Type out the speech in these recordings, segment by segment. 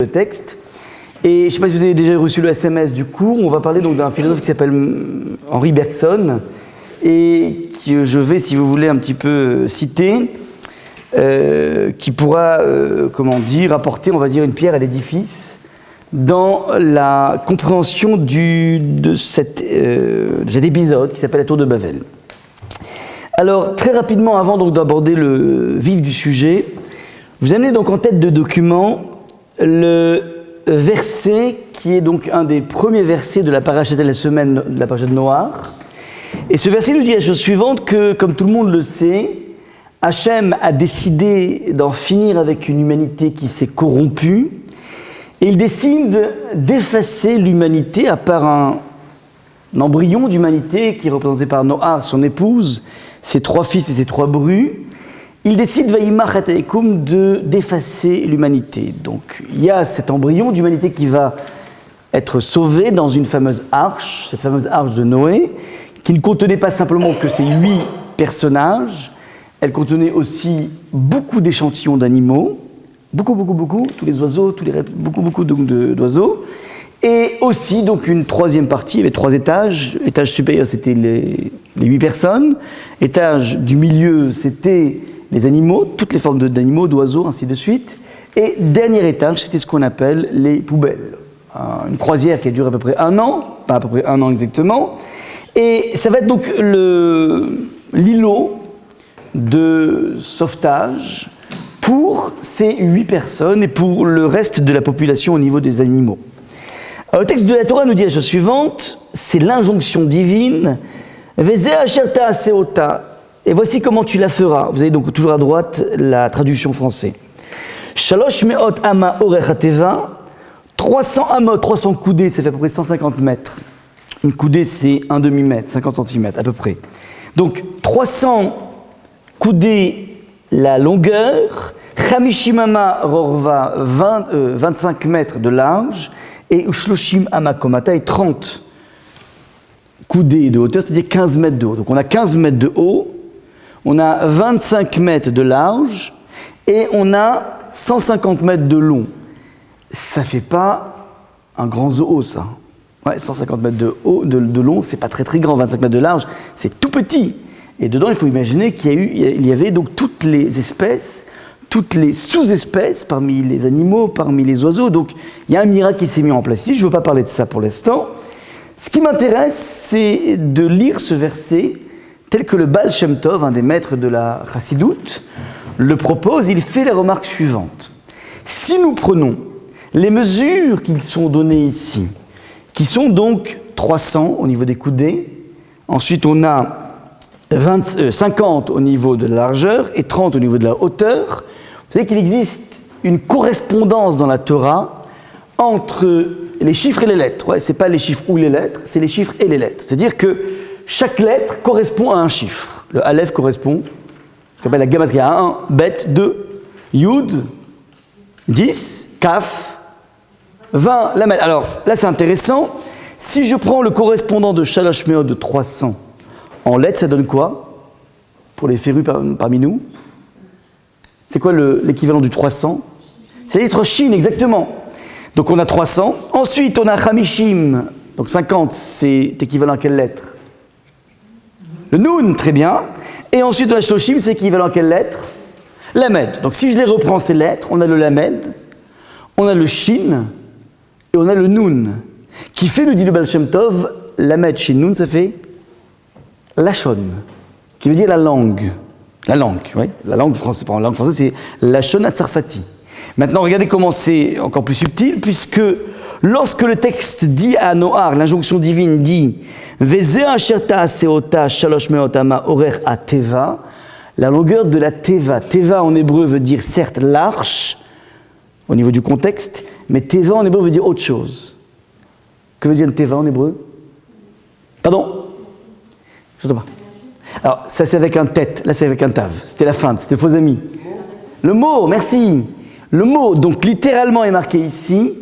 le texte. Et je ne sais pas si vous avez déjà reçu le SMS du cours, on va parler donc d'un philosophe qui s'appelle Henri Bergson, et que je vais, si vous voulez, un petit peu citer, qui pourra, apporter, on va dire, une pierre à l'édifice dans la compréhension de cet épisode qui s'appelle la Tour de Babel. Alors, très rapidement, avant donc d'aborder le vif du sujet, vous amenez donc en tête de document le verset qui est donc un des premiers versets de la paracha de la semaine de la paracha de Noach. Et ce verset nous dit la chose suivante, que, comme tout le monde le sait, Hachem a décidé d'en finir avec une humanité qui s'est corrompue, et il décide d'effacer l'humanité, à part un embryon d'humanité qui est représenté par Noach, son épouse, ses 3 fils et ses 3 brus. Il décide, Vayimach et Taïkoum, d'effacer l'humanité. Donc il y a cet embryon d'humanité qui va être sauvé dans une fameuse arche, cette fameuse arche de Noé, qui ne contenait pas simplement que ces 8 personnages, elle contenait aussi beaucoup d'échantillons d'animaux, beaucoup, tous les oiseaux, beaucoup d'oiseaux, et aussi donc une 3e partie, il y avait 3 étages. Étage supérieur, c'était les 8 personnes, étage du milieu, c'était les animaux, toutes les formes d'animaux, d'oiseaux, ainsi de suite, et dernier étage, c'était ce qu'on appelle les poubelles. Une croisière qui a duré à peu près 1 an, pas à peu près 1 an exactement, et ça va être donc l'îlot de sauvetage pour ces 8 personnes et pour le reste de la population au niveau des animaux. Alors, le texte de la Torah nous dit la chose suivante, c'est l'injonction divine, Vezeh asher ta'aseota, et voici comment tu la feras. Vous avez donc toujours à droite la traduction française. Shalosh me'ot ama orech hateva, 300 amot, 300 coudées, ça fait à peu près 150 mètres. Une coudée, c'est un demi-mètre, 50 cm à peu près. Donc 300 coudées la longueur, Chamishimama rorva, 25 mètres de large, et Ushloshim amakomata, et 30 coudées de hauteur, c'est-à-dire 15 mètres de haut. Donc on a 15 mètres de haut, on a 25 mètres de large, et on a 150 mètres de long. Ça fait pas un grand zoo, ça. Ouais, 150 mètres de long, c'est pas très grand. 25 mètres de large, c'est tout petit. Et dedans, il faut imaginer qu'il y avait donc toutes les espèces, toutes les sous-espèces parmi les animaux, parmi les oiseaux. Donc, il y a un miracle qui s'est mis en place ici. Je ne veux pas parler de ça pour l'instant. Ce qui m'intéresse, c'est de lire ce verset tel que le Baal Shem Tov, un des maîtres de la Chassidoute, le propose. Il fait la remarque suivante. Si nous prenons les mesures qui sont données ici, qui sont donc 300 au niveau des coudées, ensuite on a 50 au niveau de la largeur et 30 au niveau de la hauteur. Vous savez qu'il existe une correspondance dans la Torah entre les chiffres et les lettres. Ouais, ce n'est pas les chiffres ou les lettres, c'est les chiffres et les lettres. C'est-à-dire que chaque lettre correspond à un chiffre. Le Aleph correspond, ce qu'on appelle la Gematria, à 1, Bet, 2, Yud, 10, Kaf, 20, Lamed. Alors là c'est intéressant. Si je prends le correspondant de Shalosh Me'ot de 300 en lettres, ça donne quoi pour les férus parmi nous? C'est quoi l'équivalent du 300? C'est la lettre Shin, exactement. Donc on a 300. Ensuite on a Chamishim, donc 50, c'est équivalent à quelle lettre? Le Nun, très bien. Et ensuite on a Shloshim, c'est équivalent à quelle lettre? Lamed. Donc si je les reprends ces lettres, on a le Lamed, on a le Shin, et on a le Nun, qui fait, nous dit le Baal Shem Tov, Lamed, Shin, Nun, ça fait Lachon, qui veut dire la langue. La langue, oui. La langue française, c'est Lachon Atzarfati. Maintenant, regardez comment c'est encore plus subtil, puisque lorsque le texte dit à Noach, l'injonction divine dit Vezeh asher ta'aseota shalosh me'ot ama orech hateva, la longueur de la Teva. Teva en hébreu veut dire certes l'arche, au niveau du contexte, mais Teva en hébreu veut dire autre chose. Que veut dire Teva en hébreu? Pardon? Je ne sais pas. Alors, ça c'est avec un tête, là c'est avec un tav. C'était la feinte, c'était faux amis. Le mot, merci. Le mot, donc littéralement est marqué ici,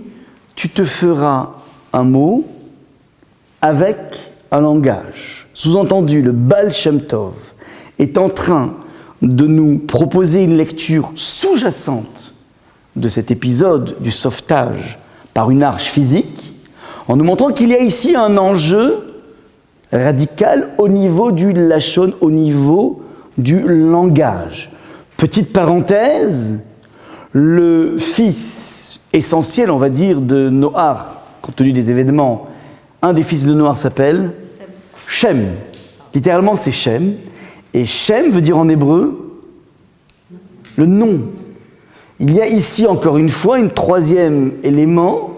tu te feras un mot avec un langage. Sous-entendu, le Baal Shem Tov est en train de nous proposer une lecture sous-jacente de cet épisode du sauvetage par une arche physique, en nous montrant qu'il y a ici un enjeu radical au niveau du lachon, au niveau du langage. Petite parenthèse, le fils essentiel, on va dire, de Noach, compte tenu des événements, un des fils de Noach s'appelle Shem. Littéralement, c'est Shem. Et Shem veut dire en hébreu le nom. Il y a ici, encore une fois, un troisième élément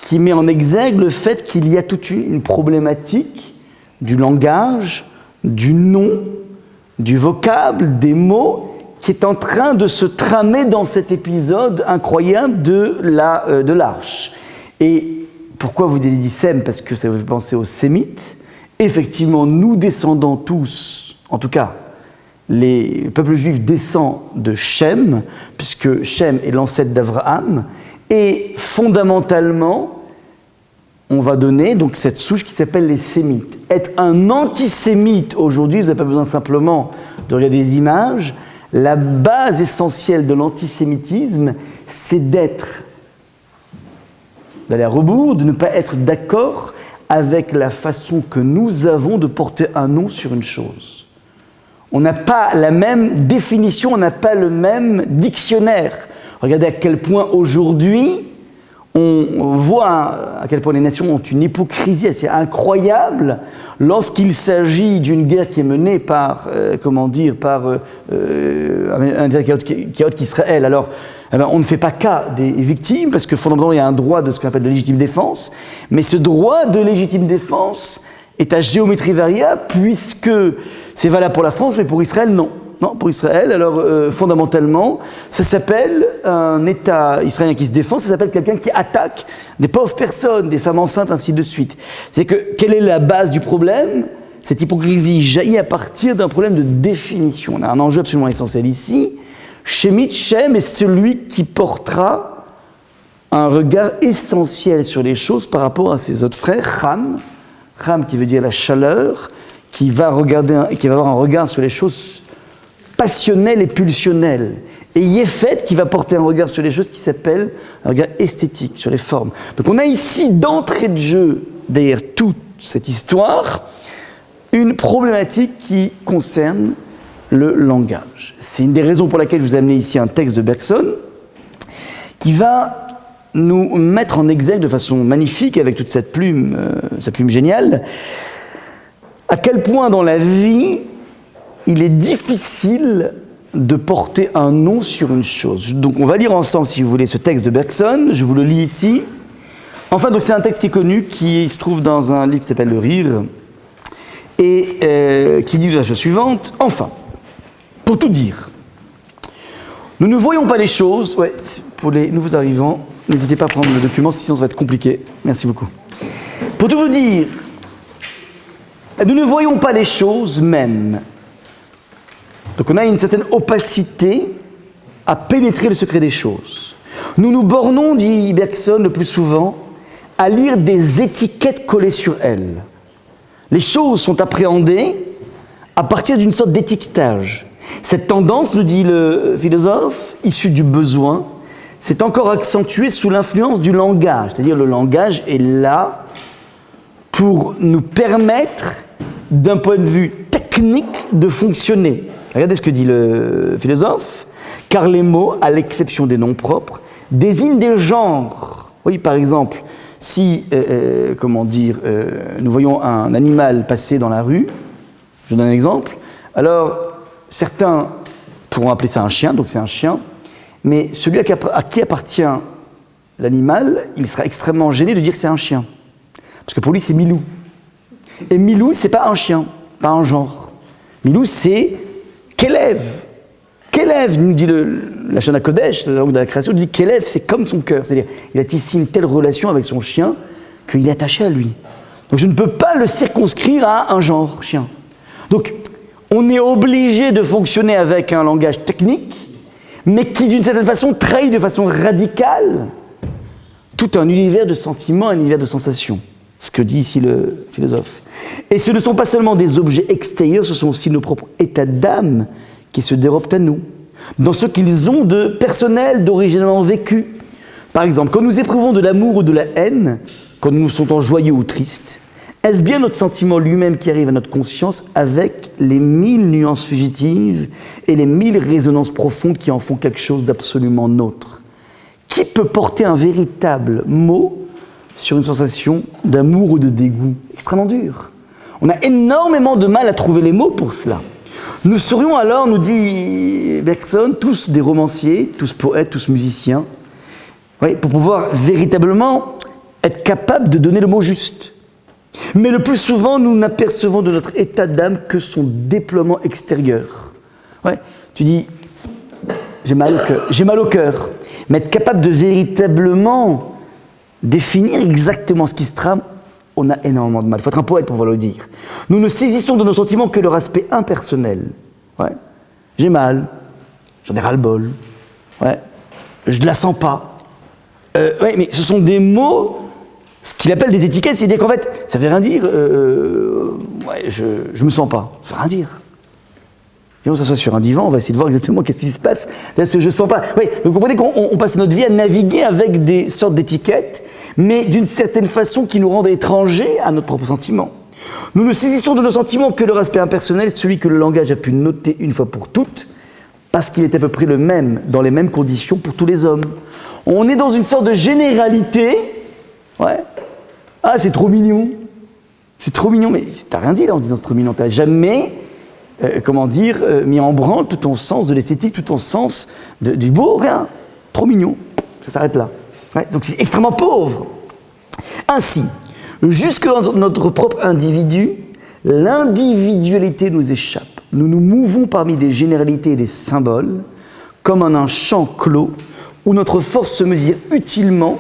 qui met en exergue le fait qu'il y a toute une problématique du langage, du nom, du vocable, des mots, qui est en train de se tramer dans cet épisode incroyable de l'arche. Et pourquoi vous avez dit Sem? Parce que ça vous fait penser aux Sémites. Effectivement, nous descendons tous, en tout cas, le peuple juif descend de Shem, puisque Shem est l'ancêtre d'Abraham, et fondamentalement, on va donner donc cette souche qui s'appelle les Sémites. Être un antisémite aujourd'hui, vous n'avez pas besoin simplement de regarder des images, la base essentielle de l'antisémitisme, c'est d'aller à rebours, de ne pas être d'accord avec la façon que nous avons de porter un nom sur une chose. On n'a pas la même définition, on n'a pas le même dictionnaire. Regardez à quel point aujourd'hui, on voit à quel point les nations ont une hypocrisie assez incroyable lorsqu'il s'agit d'une guerre qui est menée par, un chaotique qu'Israël. Alors, on ne fait pas cas des victimes, parce que fondamentalement, il y a un droit de ce qu'on appelle de légitime défense, mais ce droit de légitime défense est à géométrie variable, puisque c'est valable pour la France, mais pour Israël, non. Non, pour Israël, alors fondamentalement, ça s'appelle un État israélien qui se défend, ça s'appelle quelqu'un qui attaque des pauvres personnes, des femmes enceintes, ainsi de suite. C'est que, quelle est la base du problème? Cette hypocrisie jaillit à partir d'un problème de définition. On a un enjeu absolument essentiel ici. Shem est celui qui portera un regard essentiel sur les choses par rapport à ses autres frères. Ham qui veut dire la chaleur, qui va avoir un regard sur les choses passionnel et pulsionnel. Et Yéfet qui va porter un regard sur les choses qui s'appelle un regard esthétique, sur les formes. Donc on a ici, d'entrée de jeu, derrière toute cette histoire, une problématique qui concerne le langage. C'est une des raisons pour laquelle je vous ai amené ici un texte de Bergson qui va nous mettre en exergue de façon magnifique, avec toute cette plume géniale, à quel point dans la vie, il est difficile de porter un nom sur une chose. Donc on va lire ensemble, si vous voulez, ce texte de Bergson. Je vous le lis ici. Enfin, donc c'est un texte qui est connu, qui se trouve dans un livre qui s'appelle Le Rire, et qui dit la chose suivante. Enfin, pour tout dire, nous ne voyons pas les choses. Ouais, pour les nouveaux arrivants, n'hésitez pas à prendre le document, sinon ça va être compliqué. Merci beaucoup. Pour tout vous dire, nous ne voyons pas les choses même. Donc on a une certaine opacité à pénétrer le secret des choses. Nous nous bornons, dit Bergson le plus souvent, à lire des étiquettes collées sur elles. Les choses sont appréhendées à partir d'une sorte d'étiquetage. Cette tendance, nous dit le philosophe, issue du besoin, s'est encore accentuée sous l'influence du langage. C'est-à-dire le langage est là pour nous permettre, d'un point de vue technique, de fonctionner. Regardez ce que dit le philosophe, car les mots, à l'exception des noms propres, désignent des genres. Oui, par exemple, si, nous voyons un animal passer dans la rue, je donne un exemple, alors certains pourront appeler ça un chien, donc c'est un chien, mais celui à qui appartient l'animal, il sera extrêmement gêné de dire que c'est un chien, parce que pour lui c'est Milou. Et Milou, c'est pas un chien, pas un genre. Milou, c'est Kélev, nous dit la Shana Kodesh, la langue de la création, nous dit Kélev, c'est comme son cœur. C'est-à-dire, il a tissé une telle relation avec son chien qu'il est attaché à lui. Donc je ne peux pas le circonscrire à un genre chien. Donc on est obligé de fonctionner avec un langage technique, mais qui d'une certaine façon trahit de façon radicale tout un univers de sentiments, un univers de sensations. Ce que dit ici le philosophe. Et ce ne sont pas seulement des objets extérieurs, ce sont aussi nos propres états d'âme qui se dérobent à nous. dans ce qu'ils ont de personnel, d'originellement vécu. Par exemple, quand nous éprouvons de l'amour ou de la haine, quand nous nous sentons joyeux ou tristes, est-ce bien notre sentiment lui-même qui arrive à notre conscience avec les 1000 nuances fugitives et les 1000 résonances profondes qui en font quelque chose d'absolument nôtre? Qui peut porter un véritable mot sur une sensation d'amour ou de dégoût? Extrêmement dur. On a énormément de mal à trouver les mots pour cela. Nous serions alors, nous dit Bergson, tous des romanciers, tous poètes, tous musiciens, oui, pour pouvoir véritablement être capables de donner le mot juste. Mais le plus souvent, nous n'apercevons de notre état d'âme que son déploiement extérieur. Ouais, tu dis, j'ai mal au cœur. Mais être capable de véritablement définir exactement ce qui se trame, on a énormément de mal. Il faut être un poète pour pouvoir le dire. Nous ne saisissons de nos sentiments que leur aspect impersonnel. Ouais, j'ai mal, j'en ai ras-le-bol, ouais, je ne la sens pas. Ouais, mais ce sont des mots, ce qu'il appelle des étiquettes, c'est-à-dire qu'en fait, ça ne veut rien dire. Ouais, je ne me sens pas, ça ne veut rien dire. Et on s'assoit sur un divan, on va essayer de voir exactement qu'est-ce qui se passe. Là, je ne sens pas. Oui, vous comprenez qu'on passe notre vie à naviguer avec des sortes d'étiquettes, mais d'une certaine façon qui nous rendent étrangers à notre propre sentiment. Nous ne saisissons de nos sentiments que leur aspect impersonnel, celui que le langage a pu noter une fois pour toutes, parce qu'il est à peu près le même, dans les mêmes conditions pour tous les hommes. On est dans une sorte de généralité. Ouais. Ah, c'est trop mignon. C'est trop mignon, mais t'as rien dit là en disant c'est trop mignon. T'as jamais, mis en branle tout ton sens de l'esthétique, tout ton sens du beau, rien. Trop mignon. Ça s'arrête là. Ouais, donc c'est extrêmement pauvre. Ainsi, jusque dans notre propre individu, l'individualité nous échappe. Nous nous mouvons parmi des généralités et des symboles, comme en un champ clos, où notre force se mesure utilement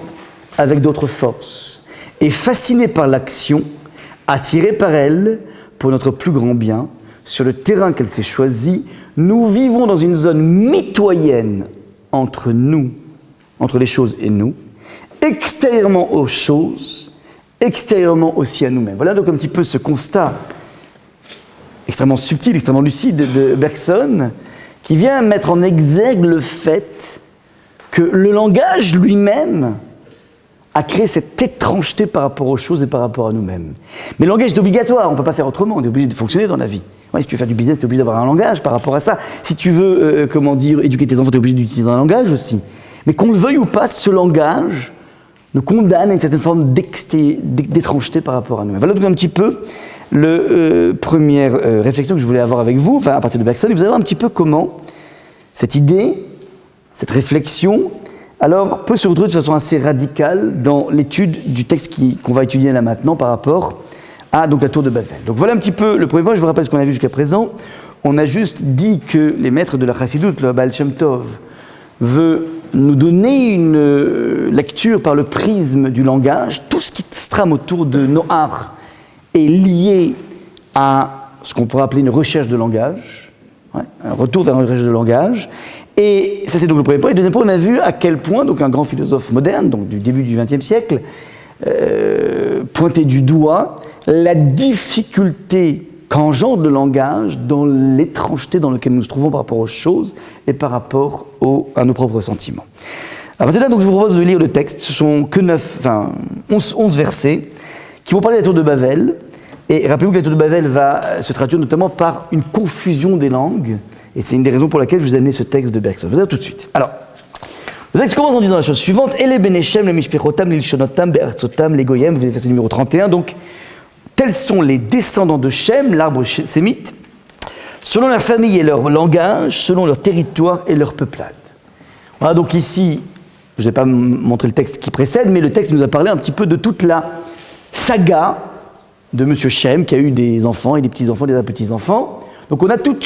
avec d'autres forces, et fascinés par l'action, attirés par elle pour notre plus grand bien, sur le terrain qu'elle s'est choisi, nous vivons dans une zone mitoyenne entre nous, entre les choses et nous, extérieurement aux choses, extérieurement aussi à nous-mêmes. Voilà donc un petit peu ce constat extrêmement subtil, extrêmement lucide de Bergson, qui vient mettre en exergue le fait que le langage lui-même a créé cette étrangeté par rapport aux choses et par rapport à nous-mêmes. Mais le langage est obligatoire, on ne peut pas faire autrement, on est obligé de fonctionner dans la vie. Ouais, si tu veux faire du business, tu es obligé d'avoir un langage par rapport à ça. Si tu veux, éduquer tes enfants, tu es obligé d'utiliser un langage aussi. Mais qu'on le veuille ou pas, ce langage nous condamne à une certaine forme d'étrangeté par rapport à nous-mêmes. Voilà donc un petit peu la première réflexion que je voulais avoir avec vous, enfin à partir de Bergson, et vous allez voir un petit peu comment cette idée, cette réflexion, alors peut se retrouver de façon assez radicale dans l'étude du texte qu'on va étudier là maintenant par rapport à donc, la tour de Babel. Donc voilà un petit peu le premier point, je vous rappelle ce qu'on a vu jusqu'à présent. On a juste dit que les maîtres de la Chassidoute, le Baal Shem Tov, veut nous donner une lecture par le prisme du langage. Tout ce qui se trame autour de Noar est lié à ce qu'on pourrait appeler une recherche de langage, un retour vers une recherche de langage. Et ça, c'est donc le premier point. Et le deuxième point, on a vu à quel point donc un grand philosophe moderne, donc du début du XXe siècle, pointait du doigt la difficulté qu'engendre le langage dans l'étrangeté dans laquelle nous nous trouvons par rapport aux choses et par rapport à nos propres sentiments. Alors maintenant, donc, je vous propose de lire le texte. Ce sont que 11 versets qui vont parler de la tour de Babel. Et rappelez-vous que la tour de Babel va se traduire notamment par une confusion des langues. Et c'est une des raisons pour laquelle je vous ai amené ce texte de Bergson. Je vous dis tout de suite. Alors, le texte commence en disant la chose suivante. « Ele beneshem, le mishpechotam, le ilshonotam, be'artzotam, le goyem » Vous avez fait le numéro 31. Donc, tels sont les descendants de Shem, l'arbre sémite, selon leur famille et leur langage, selon leur territoire et leur peuplade. Voilà, donc ici, je ne vais pas montrer le texte qui précède, mais le texte nous a parlé un petit peu de toute la saga de M. Shem, qui a eu des enfants et des petits-enfants, des petits-enfants. Donc on a tout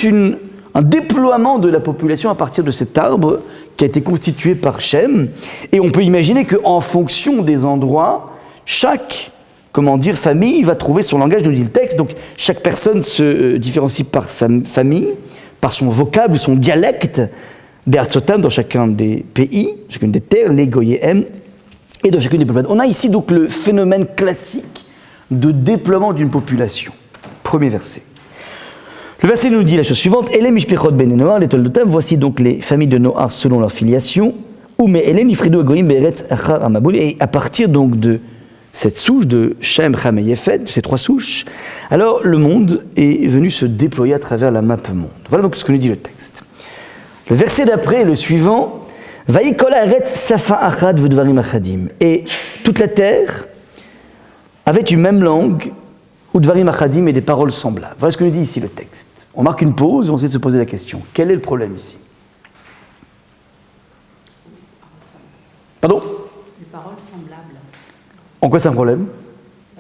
un déploiement de la population à partir de cet arbre qui a été constitué par Shem. Et on peut imaginer qu'en fonction des endroits, chaque famille va trouver son langage, nous dit le texte. Donc chaque personne se différencie par sa famille, par son vocable, son dialecte, Be'artzotam dans chacun des pays, chacune des terres, les goyéhem, et dans chacune des peuplades. On a ici donc le phénomène classique de déploiement d'une population. Premier verset. Le verset nous dit la chose suivante, Elem Mishpechot ben Noach, les Toldotam, voici donc les familles de Noach selon leur filiation, Oume Elem Ifridu Agoyim Be'eretz Achar Amaboul, et à partir donc de cette souche de Shem, Ham et Yefet, ces trois souches, alors le monde est venu se déployer à travers la map monde. Voilà donc ce que nous dit le texte. Le verset d'après, le suivant, Vayikol haaretz safa achad v'dvarim achadim. Et toute la terre avait une même langue, ou dvarim achadim et des paroles semblables. Voilà ce que nous dit ici le texte. On marque une pause et on essaie de se poser la question. Quel est le problème ici? Pardon? Les paroles semblables. En quoi c'est un problème?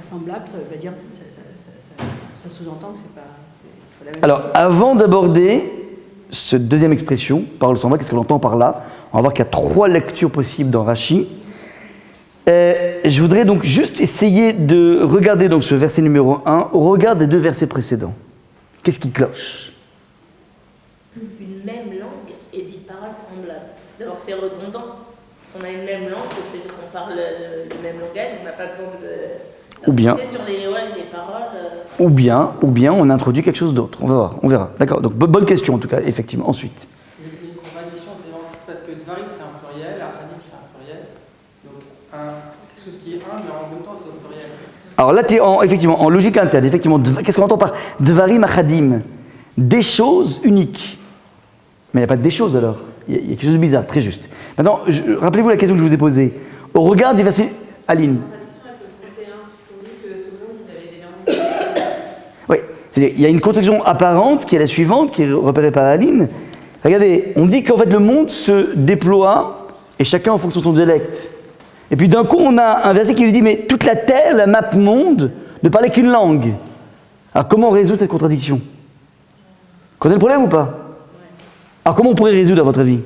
Semblable, ça veut pas dire. Ça sous-entend que c'est pas la même Alors, chose. avant d'aborder cette deuxième expression, parole semblable, qu'est-ce qu'on entend par là? On va voir qu'il y a trois lectures possibles dans Rashi. Je voudrais donc juste essayer de regarder donc ce verset numéro 1 au regard des deux versets précédents. Qu'est-ce qui cloche? Une même langue et des paroles semblables. D'abord, c'est redondant. Si on a une même langue, ça veut dire qu'on parle le même langage, on n'a pas besoin de... Ou bien. Sur les paroles... Ou bien on introduit quelque chose d'autre. On va voir, on verra. D'accord, donc bonne question en tout cas, effectivement. Ensuite. Une contradiction, c'est vraiment parce que Dvarim c'est un pluriel, Achadim c'est un pluriel. Donc quelque chose qui est un, mais en même temps c'est au pluriel. Alors là, tu es effectivement en logique interne. Effectivement, qu'est-ce qu'on entend par Dvarim Achadim? Des choses uniques. Mais il n'y a pas de des choses alors. Il y a quelque chose de bizarre, très juste. Maintenant, rappelez-vous la question que je vous ai posée. Au regard du verset. Aline. Oui, c'est-à-dire il y a une contradiction apparente qui est la suivante, qui est repérée par Aline. Regardez, on dit qu'en fait le monde se déploie et chacun en fonction de son dialecte. Et puis d'un coup, on a un verset qui lui dit mais toute la terre, la map monde, ne parlait qu'une langue. Alors comment on résout cette contradiction? Vous comprenez le problème ou pas? Alors comment on pourrait résoudre à votre avis?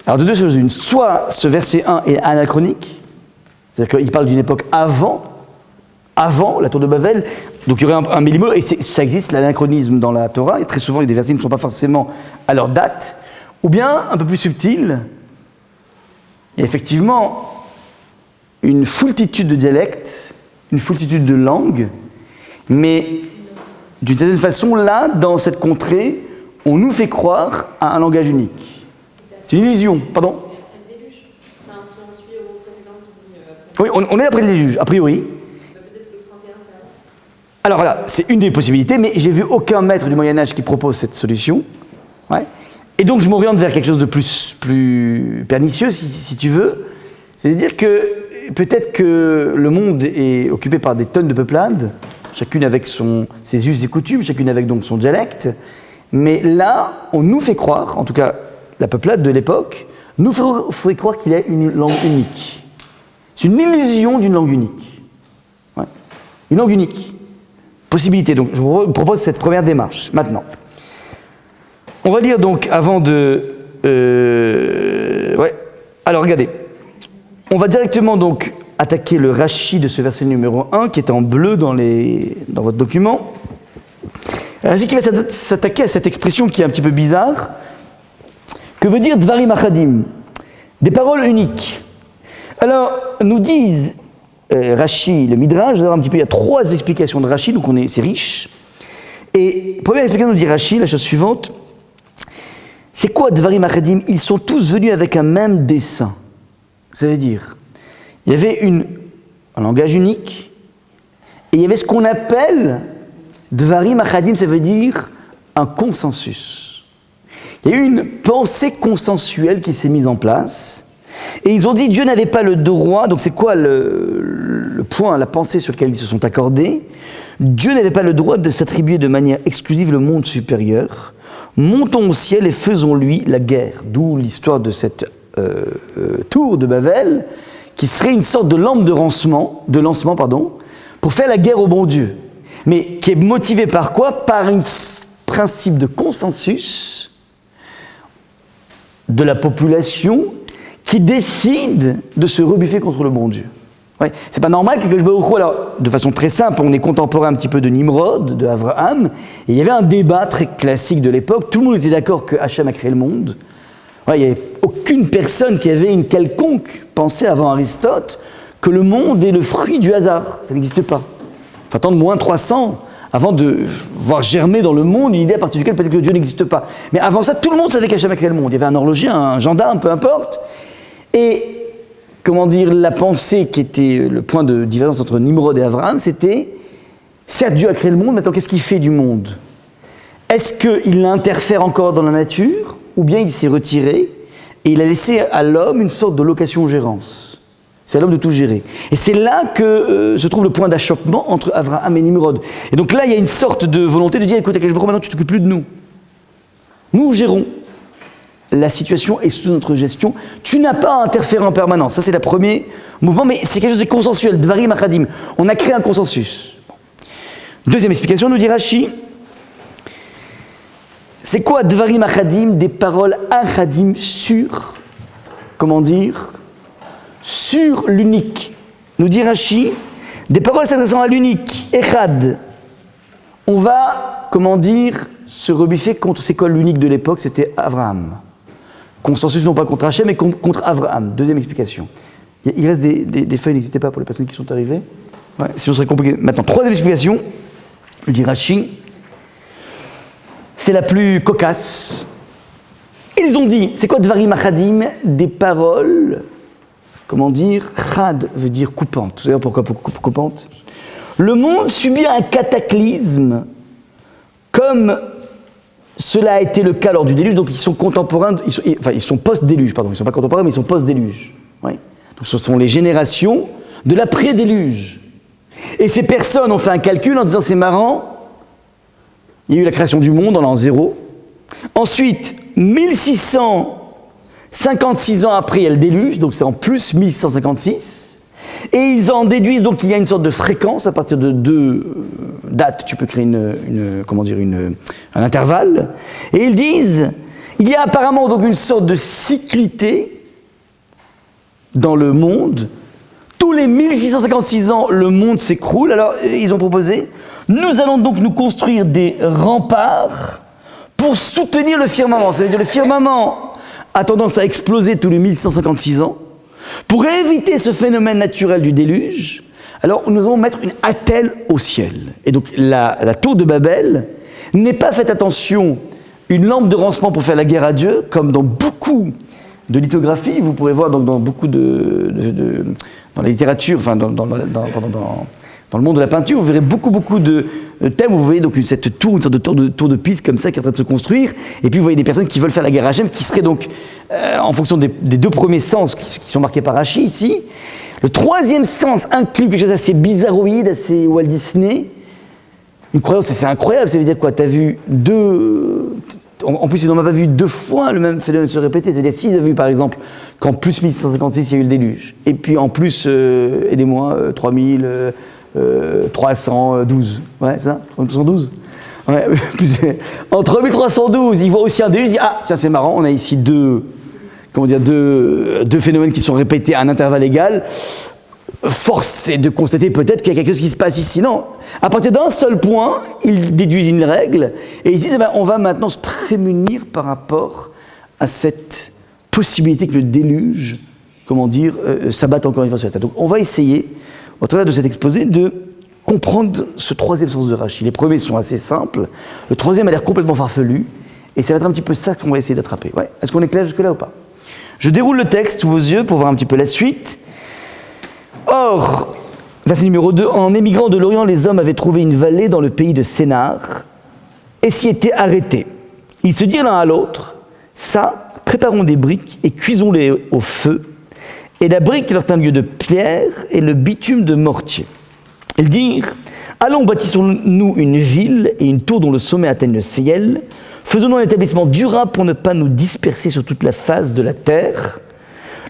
Alors de deux choses une, soit ce verset 1 est anachronique, c'est-à-dire qu'il parle d'une époque avant la tour de Babel, donc il y aurait un mélimot, et ça existe l'anachronisme dans la Torah, et très souvent il y a des versets qui ne sont pas forcément à leur date, ou bien un peu plus subtil, il y a effectivement une foultitude de dialectes, une foultitude de langues, mais d'une certaine façon, là, dans cette contrée, on nous fait croire à un langage unique. C'est une illusion, pardon? Oui, on est après le déluge, a priori. Alors voilà, c'est une des possibilités, mais j'ai vu aucun maître du Moyen-Âge qui propose cette solution. Ouais. Et donc je m'oriente vers quelque chose de plus pernicieux, si tu veux. C'est-à-dire que peut-être que le monde est occupé par des tonnes de peuplades, chacune avec ses us et coutumes, chacune avec donc son dialecte. Mais là, on nous fait croire, en tout cas la peuplade de l'époque, nous ferait croire qu'il y a une langue unique. C'est une illusion d'une langue unique. Ouais. Une langue unique. Possibilité. Donc je vous propose cette première démarche. Maintenant, on va lire donc avant de... Alors regardez. On va directement donc attaquer le Rashi de ce verset numéro 1 qui est en bleu dans votre document. Rashi qui va s'attaquer à cette expression qui est un petit peu bizarre. Que veut dire Dvarim Achadim? Des paroles uniques. Alors, nous disent Rashi, le Midrash, un petit peu, il y a trois explications de Rashi, donc c'est riche. Et première explication nous dit Rashi, la chose suivante. C'est quoi Dvarim Achadim? Ils sont tous venus avec un même dessein. Ça veut dire, il y avait un langage unique, et il y avait ce qu'on appelle Dvarim Achadim, ça veut dire un consensus. Il y a eu une pensée consensuelle qui s'est mise en place, et ils ont dit Dieu n'avait pas le droit, donc c'est quoi le point, la pensée sur laquelle ils se sont accordés? Dieu n'avait pas le droit de s'attribuer de manière exclusive le monde supérieur. Montons au ciel et faisons-lui la guerre. D'où l'histoire de cette tour de Babel, qui serait une sorte de lampe de lancement, pour faire la guerre au bon Dieu. Mais qui est motivé par quoi? Par un principe de consensus de la population qui décide de se rebuffer contre le bon Dieu. Ouais. C'est pas normal que alors, de façon très simple, on est contemporain un petit peu de Nimrod, de Abraham, et il y avait un débat très classique de l'époque, tout le monde était d'accord que Hachem a créé le monde. Ouais, il n'y avait aucune personne qui avait une quelconque pensée avant Aristote que le monde est le fruit du hasard, ça n'existe pas. faut attendre moins 300 avant de voir germer dans le monde une idée à partir duquel peut-être que Dieu n'existe pas. Mais avant ça, tout le monde savait qu'Hachem a créé le monde. Il y avait un horloger, un gendarme, peu importe. Et, comment dire, la pensée qui était le point de divergence entre Nimrod et Abraham, c'était, certes, Dieu a créé le monde, maintenant qu'est-ce qu'il fait du monde? Est-ce qu'il interfère encore dans la nature, ou bien il s'est retiré et il a laissé à l'homme une sorte de location-gérance? C'est à l'homme de tout gérer. Et c'est là que se trouve le point d'achoppement entre Abraham et Nimrod. Et donc là, il y a une sorte de volonté de dire, écoute, maintenant tu ne t'occupes plus de nous. Nous gérons. La situation est sous notre gestion. Tu n'as pas à interférer en permanence. Ça, c'est le premier mouvement, mais c'est quelque chose de consensuel. Dvarim achadim. On a créé un consensus. Deuxième explication, nous dit Rashi. C'est quoi Dvarim achadim? Des paroles achadim sur, comment dire, sur l'unique. Nous dit Rashi, des paroles s'adressant à l'unique, Echad. On va, comment dire, se rebiffer contre, c'est quoi l'unique de l'époque? C'était Abraham. Consensus non pas contre Hachem, mais contre Abraham. Deuxième explication. Il reste des feuilles, n'hésitez pas pour les personnes qui sont arrivées. Ouais, sinon ce serait compliqué. Maintenant, troisième explication, nous dit Rashi, c'est la plus cocasse. Ils ont dit, c'est quoi Dvarim achadim? Des paroles, comment dire, chad veut dire coupante. Vous savez pourquoi coupante? Le monde subit un cataclysme comme cela a été le cas lors du déluge, donc ils sont contemporains, ils sont post-déluge, pardon, ils ne sont pas contemporains, mais ils sont post-déluge. Oui. Donc ce sont les générations de l'après-déluge. Et ces personnes ont fait un calcul en disant, c'est marrant, il y a eu la création du monde en l'an 0. Ensuite, 1656 ans après, il y a le déluge, donc c'est en plus 1656. Et ils en déduisent donc qu'il y a une sorte de fréquence, à partir de deux dates, tu peux créer un intervalle. Et ils disent, il y a apparemment donc une sorte de cyclité dans le monde. Tous les 1656 ans, le monde s'écroule. Alors, ils ont proposé, nous allons donc nous construire des remparts pour soutenir le firmament. Ça veut dire le firmament a tendance à exploser tous les 1656 ans. Pour éviter ce phénomène naturel du déluge, alors nous allons mettre une attelle au ciel. Et donc la tour de Babel n'est pas, faites attention, une lampe de rancement pour faire la guerre à Dieu, comme dans beaucoup de lithographies, vous pourrez voir donc dans beaucoup dans la littérature, enfin dans le monde de la peinture, vous verrez beaucoup de thèmes où vous voyez donc cette tour, une sorte de tour de Pise comme ça qui est en train de se construire, et puis vous voyez des personnes qui veulent faire la guerre à Hachem, qui seraient donc, en fonction des deux premiers sens qui sont marqués par Rashi ici, le troisième sens inclut quelque chose d'assez bizarroïde, assez Walt Disney, une croyance, c'est incroyable, ça veut dire quoi? T'as vu en plus ils n'ont pas vu deux fois le même phénomène se répéter, c'est-à-dire s'ils avaient vu par exemple qu'en plus 1656 il y a eu le déluge, et puis en plus, aidez-moi, 3312, ouais, c'est ça? 3312 ouais, entre 1312, ils voient aussi un déluge, ils disent, ah, tiens, c'est marrant, on a ici deux phénomènes qui sont répétés à un intervalle égal. Force est de constater peut-être qu'il y a quelque chose qui se passe ici. Non, à partir d'un seul point, ils déduisent une règle, et ils disent, eh ben, on va maintenant se prémunir par rapport à cette possibilité que le déluge, s'abatte encore une fois sur la terre. Donc on va essayer, au travers de cet exposé, de comprendre ce troisième sens de Rashi. Les premiers sont assez simples, le troisième a l'air complètement farfelu, et ça va être un petit peu ça qu'on va essayer d'attraper. Ouais. Est-ce qu'on est clair jusque-là ou pas? Je déroule le texte sous vos yeux pour voir un petit peu la suite. Or, verset numéro 2, en émigrant de l'Orient, les hommes avaient trouvé une vallée dans le pays de Sénar, et s'y étaient arrêtés. Ils se dirent l'un à l'autre, ça, préparons des briques et cuisons-les au feu, et la brique leur tint lieu de pierre et le bitume de mortier. Ils dirent, allons, bâtissons-nous une ville et une tour dont le sommet atteigne le ciel, faisons-nous un établissement durable pour ne pas nous disperser sur toute la face de la terre.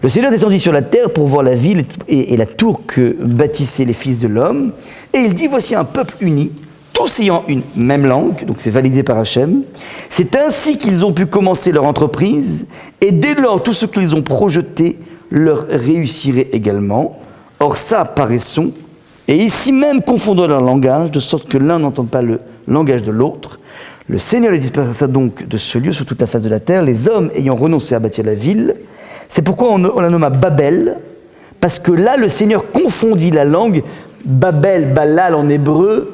Le Seigneur descendit sur la terre pour voir la ville et la tour que bâtissaient les fils de l'homme, et il dit, voici un peuple uni, tous ayant une même langue, donc c'est validé par Hachem. C'est ainsi qu'ils ont pu commencer leur entreprise, et dès lors, tout ce qu'ils ont projeté leur réussirait également. Or ça, paraissons, et ici même confondant leur langage, de sorte que l'un n'entende pas le langage de l'autre. Le Seigneur les dispersa donc de ce lieu sur toute la face de la terre, les hommes ayant renoncé à bâtir la ville. C'est pourquoi on la nomma Babel, parce que là, le Seigneur confondit la langue. Babel, Balal en hébreu,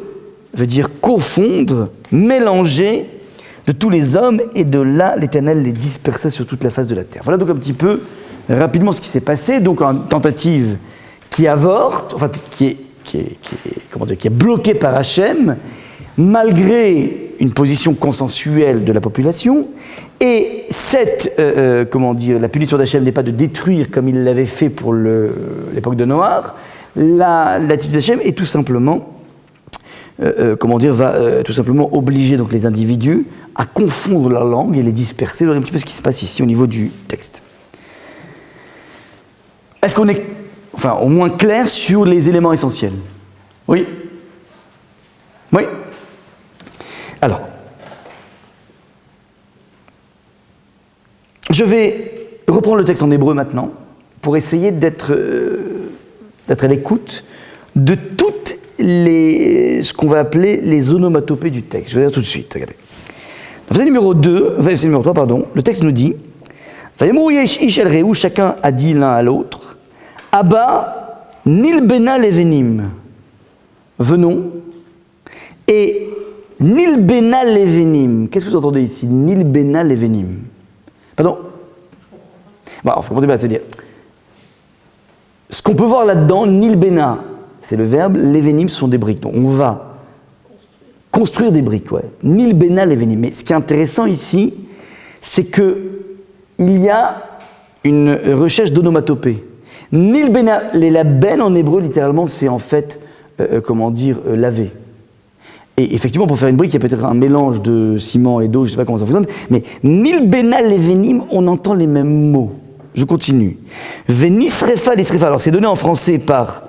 veut dire confondre, mélanger de tous les hommes, et de là l'Éternel les dispersait sur toute la face de la terre. Voilà donc un petit peu rapidement ce qui s'est passé. Donc une tentative qui avorte, enfin qui est bloquée par Hachem, malgré une position consensuelle de la population. Et la punition d'Hachem n'est pas de détruire comme il l'avait fait pour l'époque de Noach. L'attitude d'Hachem est tout simplement, va tout simplement obliger donc les individus à confondre leur langue et les disperser. Voilà un petit peu ce qui se passe ici au niveau du texte. Est-ce qu'on est, au moins clair sur les éléments essentiels? Oui? Oui? Alors, je vais reprendre le texte en hébreu maintenant pour essayer d'être à l'écoute de toutes ce qu'on va appeler les onomatopées du texte. Je vais dire tout de suite, regardez. Dans verset numéro 3, le texte nous dit Vayamru ish el rehu, chacun a dit l'un à l'autre, Abba nilbena levenim, venons, et nilbena levenim, qu'est-ce que vous entendez ici? Nilbena levenim. Pardon? Bon, il faut comprendre bien, c'est-à-dire, ce qu'on peut voir là-dedans, nilbena, c'est le verbe, levenim sont des briques. Donc on va construire des briques, ouais. Nilbena levenim. Mais ce qui est intéressant ici, c'est que il y a une recherche d'onomatopée. Nilbena, la ben en hébreu, littéralement, c'est en fait, laver. Et effectivement, pour faire une brique, il y a peut-être un mélange de ciment et d'eau, je ne sais pas comment ça fonctionne, mais nilbena levenim, on entend les mêmes mots. Je continue. Venisrefa lesrefa. Alors c'est donné en français par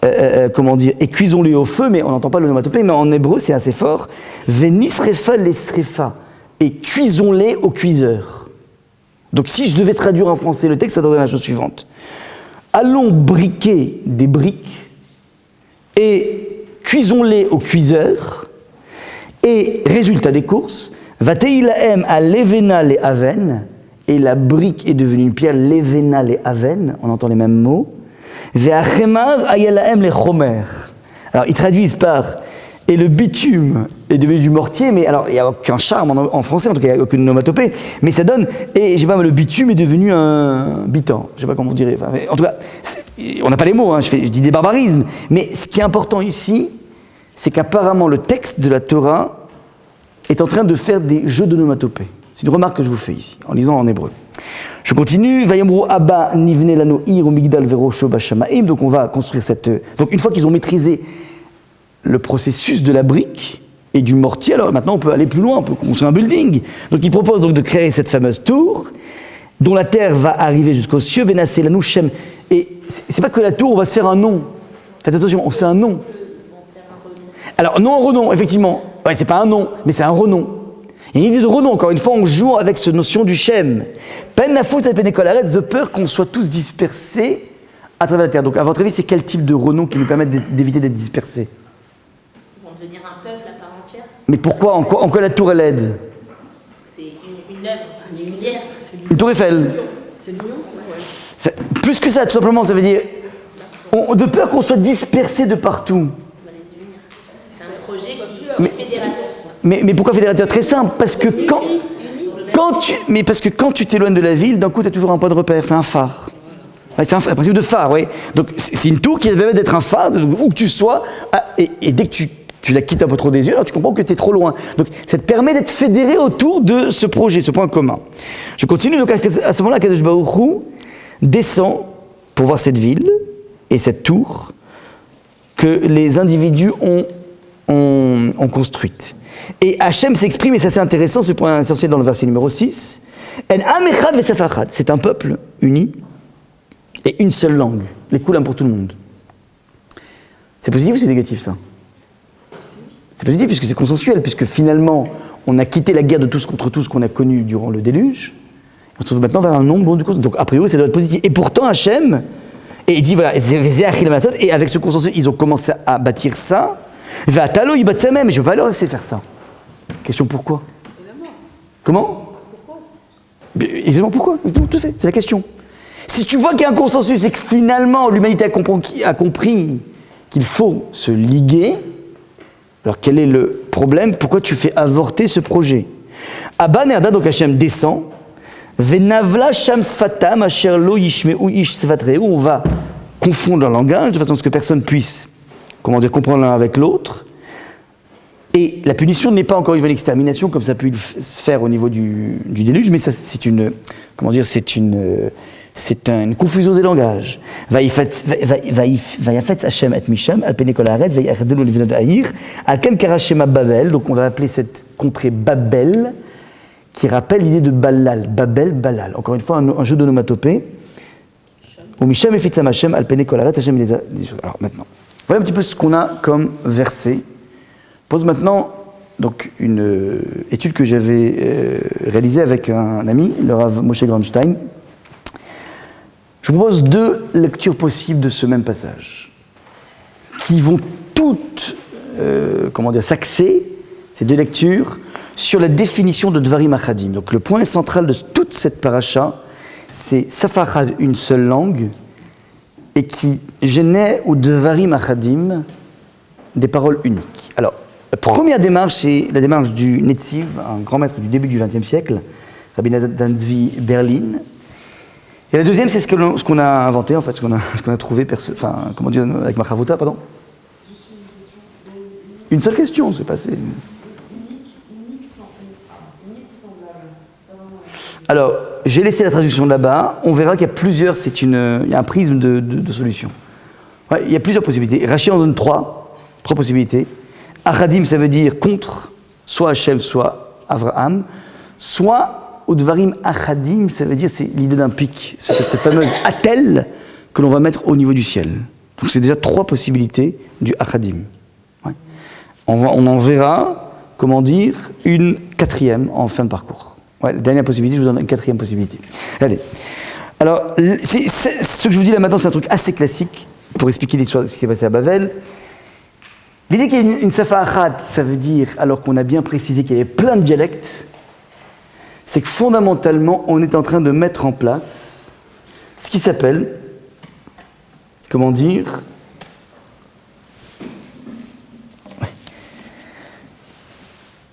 et cuisons-les au feu, mais on n'entend pas l'onomatopée, mais en hébreu c'est assez fort. Venisrefa lesrefa, et cuisons-les au cuiseur. Donc si je devais traduire en français le texte, ça donnerait la chose suivante. Allons briquer des briques et cuisons-les au cuiseur, et résultat des courses, vateilahem à levena les aven, et la brique est devenue une pierre, levena les aven, on entend les mêmes mots. Ve'achemar ayalahem les chomer. Alors ils traduisent par et le bitume est devenu du mortier, mais alors il n'y a aucun charme en français, en tout cas il n'y a aucune onomatopée, mais ça donne, et je sais pas, le bitume est devenu un bitan, je sais pas comment on dirait, en tout cas, on n'a pas les mots, hein, je dis des barbarismes, mais ce qui est important ici, c'est qu'apparemment le texte de la Torah est en train de faire des jeux d'onomatopée. C'est une remarque que je vous fais ici, en lisant en hébreu. Je continue. Vayamru Abba nivne lano ir umigdal verosho bashamaim. Donc on va construire Donc une fois qu'ils ont maîtrisé le processus de la brique et du mortier, alors maintenant on peut aller plus loin, on peut construire un building. Donc ils proposent donc de créer cette fameuse tour, dont la terre va arriver jusqu'aux cieux. Venasse lanu shem. Et c'est pas que la tour, on va se faire un nom. Faites attention, on se fait un nom. Alors non, un renom, effectivement. Ouais, c'est pas un nom, mais c'est un renom. Il y a une idée de renom, encore une fois, on joue avec cette notion du Shem. Peine la faute, ça peine de peur qu'on soit tous dispersés à travers la terre. Donc, à votre avis, c'est quel type de renom qui nous permet d'éviter d'être dispersés? Ils vont devenir un peuple à part entière. Mais pourquoi? En quoi la tour elle aide? C'est une œuvre particulière. Une tour Eiffel. C'est l'union, ouais. Plus que ça, tout simplement, ça veut dire de peur qu'on soit dispersés de partout. Ça va les unir. C'est un projet qui est fédérateur. Mais pourquoi fédérateur? Très simple, parce que quand tu t'éloignes de la ville, d'un coup tu as toujours un point de repère, c'est un phare. Ouais, c'est un principe de phare, oui. Donc c'est une tour qui permet d'être un phare, où que tu sois, et dès que tu la quittes un peu trop des yeux, alors tu comprends que tu es trop loin. Donc ça te permet d'être fédéré autour de ce projet, ce point commun. Je continue, donc à ce moment-là, Kadosh Baruch Hu descend pour voir cette ville et cette tour que les individus ont construite. Et Hachem s'exprime, et ça c'est intéressant, ce point essentiel dans le verset numéro 6. C'est un peuple uni et une seule langue, les coulam pour tout le monde. C'est positif ou c'est négatif ça? C'est positif puisque c'est consensuel, puisque finalement on a quitté la guerre de tous contre tous qu'on a connue durant le déluge. On se trouve maintenant vers un nombre bon du consensus. Donc a priori ça doit être positif. Et pourtant Hachem, et il dit voilà, et avec ce consensus ils ont commencé à bâtir ça. Mais je ne peux pas leur laisser faire ça. Question pourquoi? Comment? Pourquoi? Exactement pourquoi? Tout fait, c'est la question. Si tu vois qu'il y a un consensus et que finalement l'humanité a compris qu'il faut se liguer. Alors quel est le problème? Pourquoi tu fais avorter ce projet? Abba Nerda, donc Hachem descend, Venavla Sham Sfatam, Asher Lo Yishmeu Ish Sfatreu, on va confondre leur langage de façon à ce que personne puisse, comprendre l'un avec l'autre. Et la punition n'est pas encore une extermination comme ça a pu se faire au niveau du déluge, mais ça, c'est une confusion des langages. Vayafetz Hashem et Misham, al pene kol haaretz, vayachadelu livnot ha'ir, al ken kara shema Babel. Donc on va appeler cette contrée Babel, qui rappelle l'idée de Balal, Babel, Balal. Encore une fois, un jeu d'onomatopée. Ou Misham efitzam Hashem, al pene kol haaretz, Hashem les a. Alors maintenant, voilà un petit peu ce qu'on a comme verset. Pose maintenant donc une étude que j'avais réalisée avec un ami, le Rav Moshe Grandstein. Je vous propose deux lectures possibles de ce même passage, qui vont toutes, s'axer, ces deux lectures, sur la définition de Dvarim Achadim. Donc le point central de toute cette paracha, c'est Safar, une seule langue, et qui génère au Dvarim Achadim des paroles uniques. Alors, la première démarche, c'est la démarche du Netziv, un grand maître du début du XXe siècle, Rabbi Natan Zvi Berlin. Et la deuxième, c'est ce qu'on a inventé, en fait, ce qu'on a trouvé, avec Machavota, pardon. Une seule question, c'est passé. Alors, j'ai laissé la traduction là-bas. On verra qu'il y a plusieurs, il y a un prisme de solutions. Ouais, il y a plusieurs possibilités. Rachi en donne trois possibilités. Achadim, ça veut dire contre, soit Hachem, soit Avraham, soit Udvarim Achadim, ça veut dire, c'est l'idée d'un pic, c'est cette fameuse attelle que l'on va mettre au niveau du ciel. Donc c'est déjà trois possibilités du Achadim. Ouais. On en verra, une quatrième en fin de parcours. Ouais, la dernière possibilité, je vous donne une quatrième possibilité. Allez. Alors, ce que je vous dis là maintenant, c'est un truc assez classique pour expliquer l'histoire de ce qui s'est passé à Bavel. L'idée qu'il y ait une safa achad, ça veut dire, alors qu'on a bien précisé qu'il y avait plein de dialectes, c'est que fondamentalement, on est en train de mettre en place ce qui s'appelle,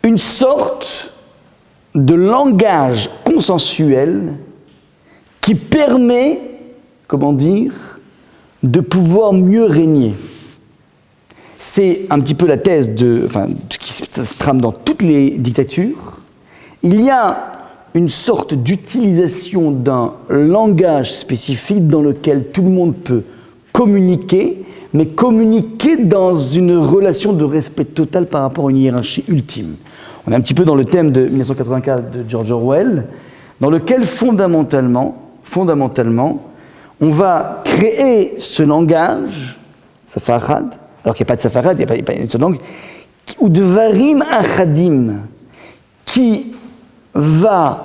une sorte de langage consensuel qui permet, de pouvoir mieux régner. C'est un petit peu la thèse qui se trame dans toutes les dictatures. Il y a une sorte d'utilisation d'un langage spécifique dans lequel tout le monde peut communiquer, mais communiquer dans une relation de respect total par rapport à une hiérarchie ultime. On est un petit peu dans le thème de 1984 de George Orwell, dans lequel fondamentalement, on va créer ce langage, Safarad, alors qu'il n'y a pas de Safarad, il n'y a pas une seule langue, ou de Varim Achadim, qui va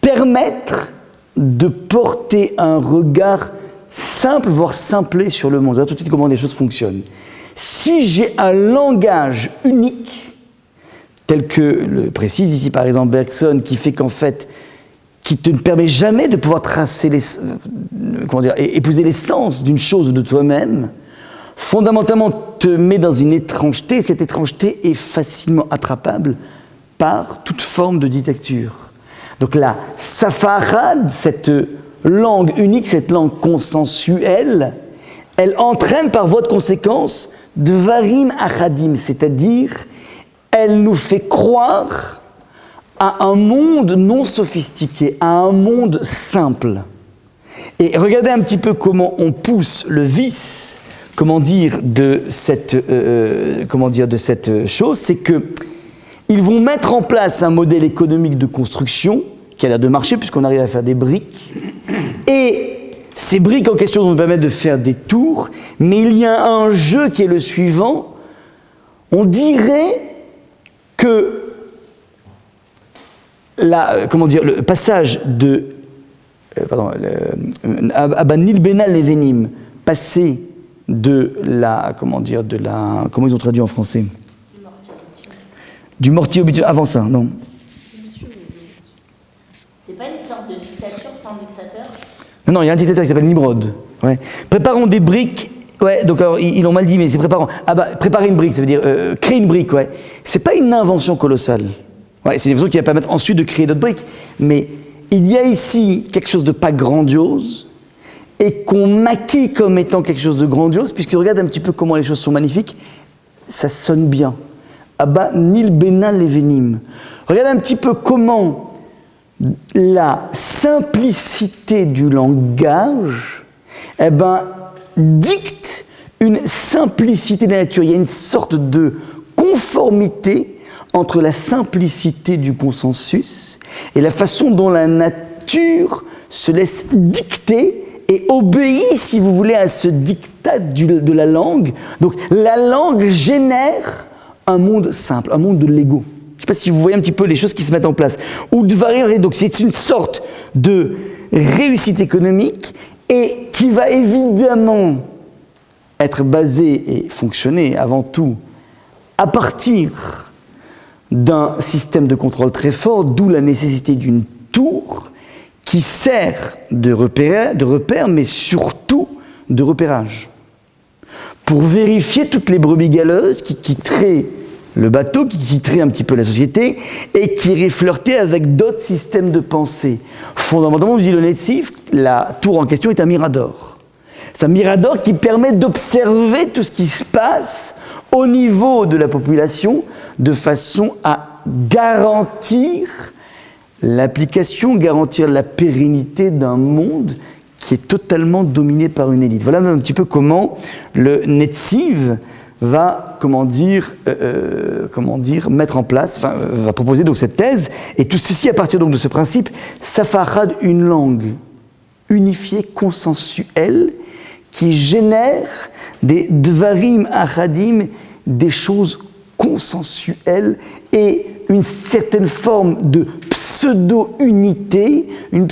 permettre de porter un regard simple, voire simplé sur le monde. Voilà tout de suite comment les choses fonctionnent. Si j'ai un langage unique, tel que le précise ici par exemple Bergson, qui fait qu'en fait, qui ne te permet jamais de pouvoir tracer épouser l'essence d'une chose ou de toi-même, fondamentalement te met dans une étrangeté. Cette étrangeté est facilement attrapable par toute forme de dictature. Donc la safarad, cette langue unique, cette langue consensuelle, elle entraîne par voie de conséquence dvarim achadim, c'est-à-dire elle nous fait croire à un monde non sophistiqué, à un monde simple. Et regardez un petit peu comment on pousse le vice, de cette chose, c'est que ils vont mettre en place un modèle économique de construction qui a l'air de marcher puisqu'on arrive à faire des briques. Et ces briques en question vont nous permettre de faire des tours, mais il y a un jeu qui est le suivant. On dirait que le passage de Abanil Benal Levenim, passé de la, comment ils ont traduit en français ? Du mortier au bitume, avant ça, non. C'est pas une sorte de dictature sans dictateur ? Non, il y a un dictateur qui s'appelle Nimrod. Ouais. Préparons des briques. Ouais, donc alors, ils l'ont mal dit, mais c'est préparant. Ah bah, préparer une brique, ça veut dire créer une brique, ouais. C'est pas une invention colossale. Ouais, c'est une invention qui va permettre ensuite de créer d'autres briques. Mais il y a ici quelque chose de pas grandiose et qu'on maquille comme étant quelque chose de grandiose, puisque regarde un petit peu comment les choses sont magnifiques, ça sonne bien. Abba Nil Benal Levenim. Regarde un petit peu comment la simplicité du langage, dicte une simplicité de la nature. Il y a une sorte de conformité entre la simplicité du consensus et la façon dont la nature se laisse dicter et obéit, si vous voulez, à ce diktat de la langue. Donc la langue génère un monde simple, un monde de Lego. Je ne sais pas si vous voyez un petit peu les choses qui se mettent en place. Ou de varier, donc c'est une sorte de réussite économique et qui va évidemment être basée et fonctionner avant tout à partir d'un système de contrôle très fort, d'où la nécessité d'une tour qui sert de repère, mais surtout de repérage. Pour vérifier toutes les brebis galeuses qui quitteraient le bateau, qui quitterait un petit peu la société et qui irait flirter avec d'autres systèmes de pensée. Fondamentalement, dit le Netziv, la tour en question est un mirador. C'est un mirador qui permet d'observer tout ce qui se passe au niveau de la population de façon à garantir l'application, garantir la pérennité d'un monde qui est totalement dominé par une élite. Voilà un petit peu comment le Netziv va, mettre en place, va proposer donc cette thèse, et tout ceci à partir donc de ce principe, Safarad, une langue unifiée, consensuelle, qui génère des dvarim achadim, des choses consensuelles, et une certaine forme de pseudo-unité, une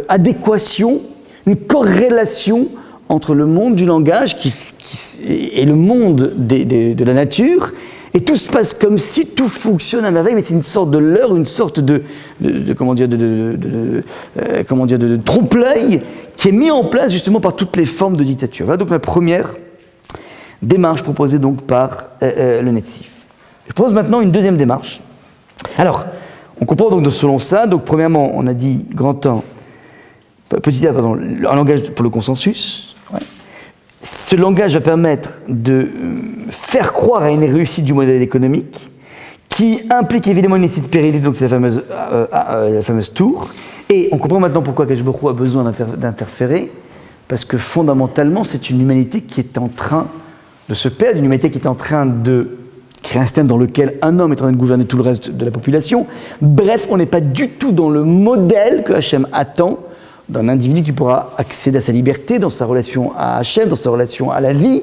adéquation, une corrélation entre le monde du langage et le monde de la nature, et tout se passe comme si tout fonctionne à merveille, mais c'est une sorte de leurre, une sorte de trompe-l'œil qui est mis en place justement par toutes les formes de dictature. Voilà donc la première démarche proposée donc par le Netziv. Je propose maintenant une deuxième démarche. Alors, on comprend donc selon ça, donc premièrement, on a dit grand 1, petit a, pardon, un langage pour le consensus. Ouais. Ce langage va permettre de faire croire à une réussite du modèle économique qui implique évidemment une nécessité de pérennité, donc c'est la fameuse tour. Et on comprend maintenant pourquoi Akadosh Baruch Hu a besoin d'interférer, parce que fondamentalement, c'est une humanité qui est en train de se perdre, une humanité qui est en train de créer un système dans lequel un homme est en train de gouverner tout le reste de la population. Bref, on n'est pas du tout dans le modèle que Hachem attend d'un individu qui pourra accéder à sa liberté, dans sa relation à Hachem, dans sa relation à la vie.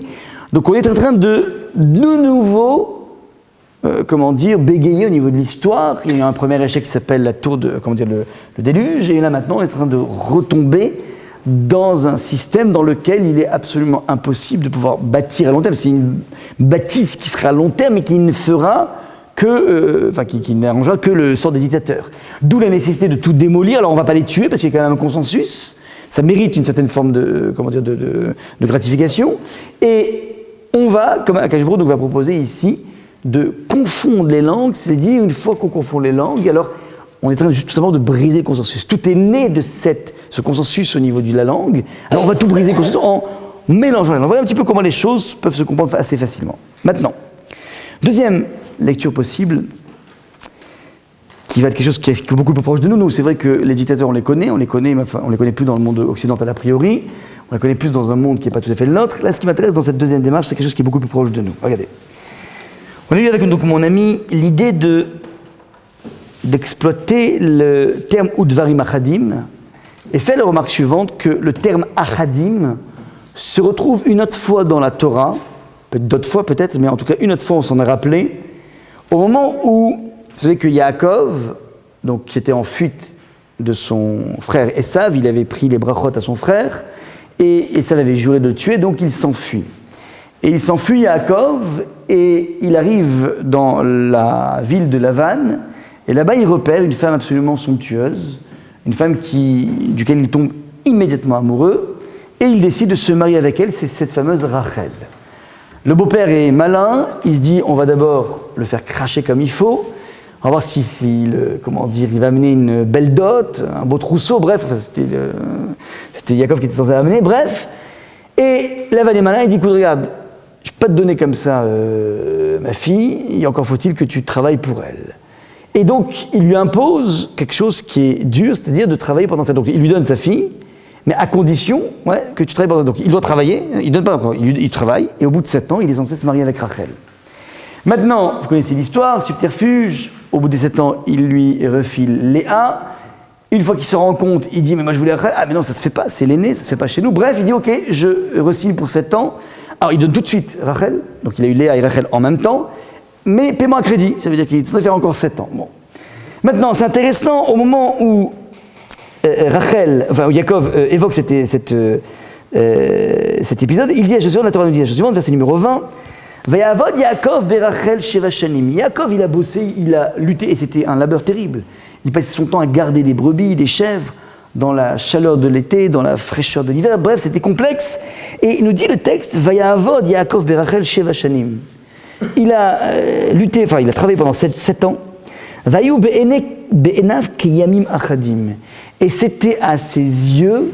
Donc on est en train de nouveau, bégayer au niveau de l'histoire. Il y a eu un premier échec qui s'appelle la tour de, le déluge, et là maintenant on est en train de retomber dans un système dans lequel il est absolument impossible de pouvoir bâtir à long terme. C'est une bâtisse qui sera à long terme et qui ne fera que, qui n'arrangera que le sort des dictateurs. D'où la nécessité de tout démolir. Alors on ne va pas les tuer parce qu'il y a quand même un consensus. Ça mérite une certaine forme de gratification. Et on va, comme Akadosh Baruch Hu va proposer ici, de confondre les langues. C'est-à-dire, une fois qu'on confond les langues, alors on est en train tout simplement de briser le consensus. Tout est né de ce consensus au niveau de la langue. Alors on va tout briser le consensus en mélangeant les langues. Voyez un petit peu comment les choses peuvent se comprendre assez facilement. Maintenant, deuxième lecture possible, qui va être quelque chose qui est beaucoup plus proche de nous. Nous, c'est vrai que les dictateurs, on les connaît, mais enfin, on les connaît plus dans le monde occidental a priori, on les connaît plus dans un monde qui n'est pas tout à fait le nôtre. Là, ce qui m'intéresse dans cette deuxième démarche, c'est quelque chose qui est beaucoup plus proche de nous. Regardez. On a eu avec donc, mon ami l'idée d'exploiter le terme Udvarim Achadim et fait la remarque suivante que le terme Achadim se retrouve une autre fois dans la Torah, d'autres fois peut-être, mais en tout cas une autre fois on s'en est rappelé, au moment où, vous savez que Yaakov, donc, qui était en fuite de son frère Esav, il avait pris les brachot à son frère, et Esav avait juré de le tuer, donc il s'enfuit. Et il s'enfuit Yaakov, et il arrive dans la ville de Lavan, et là-bas il repère une femme absolument somptueuse, une femme duquel il tombe immédiatement amoureux, et il décide de se marier avec elle, c'est cette fameuse Rachel. Le beau-père est malin, il se dit on va d'abord le faire cracher comme il faut, on va voir si il va amener une belle dot, un beau trousseau, bref, c'était Yaakov qui était censé l'amener, bref. Et Lavan est malin, il dit écoute, regarde, je ne peux pas te donner comme ça ma fille, et encore faut-il que tu travailles pour elle. Et donc, il lui impose quelque chose qui est dur, c'est-à-dire de travailler pendant 7 ans. Donc, il lui donne sa fille, mais à condition que tu travailles pendant 7 ans. Donc, il doit travailler, il donne pas encore, il travaille, et au bout de 7 ans, il est censé se marier avec Rachel. Maintenant, vous connaissez l'histoire, subterfuge, au bout des 7 ans, il lui refile Léa. Une fois qu'il se rend compte, il dit mais moi je voulais Rachel, ah mais non ça se fait pas, c'est l'aîné, ça se fait pas chez nous. Bref, il dit ok, je re-signe pour 7 ans. Alors il donne tout de suite Rachel, donc il a eu Léa et Rachel en même temps, mais paiement à crédit, ça veut dire qu'il est censé faire encore 7 ans. Bon. Maintenant, c'est intéressant, au moment où où Yaakov évoque cet épisode, il dit à Josué, la Torah nous dit à Josué, verset numéro 20, Vayavod Yaakov berachel sheva shanim. Yaakov, il a bossé, il a lutté, et c'était un labeur terrible. Il passait son temps à garder des brebis, des chèvres, dans la chaleur de l'été, dans la fraîcheur de l'hiver. Bref, c'était complexe. Et il nous dit le texte, Vayavod Yaakov berachel sheva shanim. Il a lutté, enfin, il a travaillé pendant 7 ans. Vayu be'enav keyamim achadim. Et c'était à ses yeux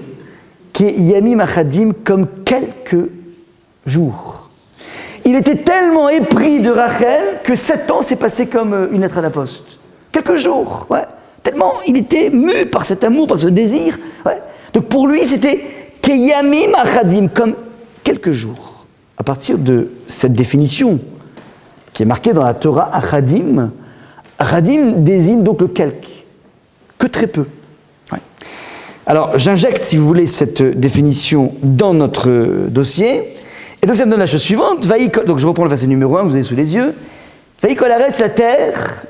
keyamim achadim comme quelques jours. Il était tellement épris de Rachel que 7 ans s'est passé comme une lettre à la poste. Quelques jours, ouais. Tellement il était mu par cet amour, par ce désir. Ouais. Donc pour lui, c'était keyamim achadim, comme quelques jours. À partir de cette définition qui est marquée dans la Torah, achadim, achadim désigne donc le quelque, que très peu. Ouais. Alors j'injecte, si vous voulez, cette définition dans notre dossier. Et donc ça me donne la chose suivante, donc je reprends le verset numéro 1, vous avez sous les yeux. Vaïkol Haaretz, la terre,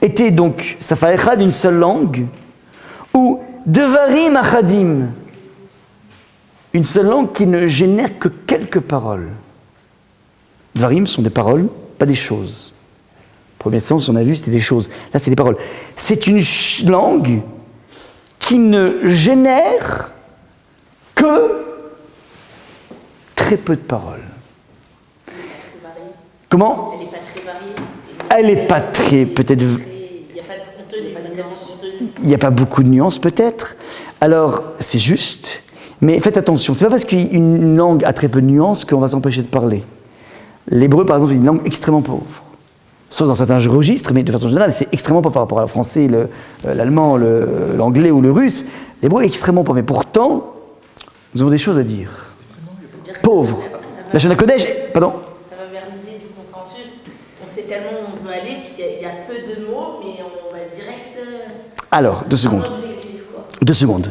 était donc Safaecha d'une seule langue, ou Devarim Achadim, une seule langue qui ne génère que quelques paroles. Devarim sont des paroles, pas des choses. Premier sens, on a vu, c'était des choses. Là, c'est des paroles. C'est une langue qui ne génère que très peu de paroles. Comment ? Elle n'est pas très variée. Elle n'est pas très, peut-être... Il n'y a pas de contenu, il n'y a pas tellement de contenu. Il n'y a pas beaucoup de nuances, peut-être. Alors, c'est juste, mais faites attention, c'est pas parce qu'une langue a très peu de nuances qu'on va s'empêcher de parler. L'hébreu, par exemple, est une langue extrêmement pauvre. Sauf dans certains registres, mais de façon générale, c'est extrêmement pauvre par rapport à le français, l'allemand, l'anglais ou le russe. L'hébreu est extrêmement pauvre. Mais pourtant, nous avons des choses à dire. Pauvre. La Shona Kodesh, pardon. Ça va vers l'idée du consensus. On sait tellement où on veut aller qu'il y a peu de mots, mais on va direct. Alors, 2 secondes. Un objectif, quoi. 2 secondes.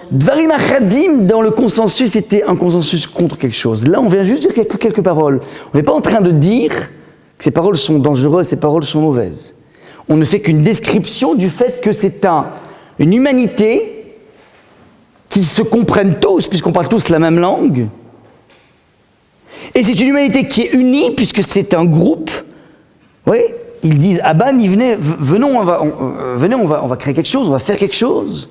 Dvarim Achadim, dans le consensus, c'était un consensus contre quelque chose. Là, on vient juste dire quelques paroles. On n'est pas en train de dire que ces paroles sont dangereuses, ces paroles sont mauvaises. On ne fait qu'une description du fait que c'est une humanité qui se comprenne tous, puisqu'on parle tous la même langue. Et c'est une humanité qui est unie, puisque c'est un groupe. Oui, ils disent, Aban, venez, on va créer quelque chose, on va faire quelque chose.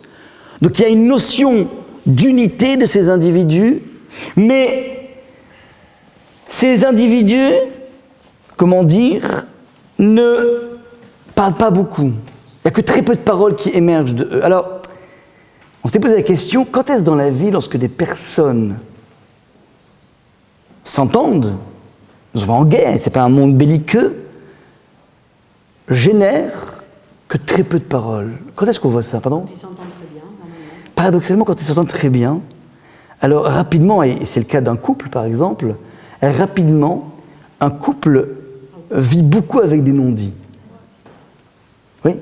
Donc il y a une notion d'unité de ces individus, mais ces individus, comment dire, ne parlent pas beaucoup. Il n'y a que très peu de paroles qui émergent de eux. Alors, on s'est posé la question, quand est-ce dans la vie, lorsque des personnes s'entendent, nous sommes en guerre, c'est pas un monde belliqueux, génèrent que très peu de paroles. Quand est-ce qu'on voit ça, pardon ? Ils s'entendent très bien, normalement. Paradoxalement, quand ils s'entendent très bien, alors rapidement, et c'est le cas d'un couple par exemple, rapidement, un couple vit beaucoup avec des non-dits. Oui ?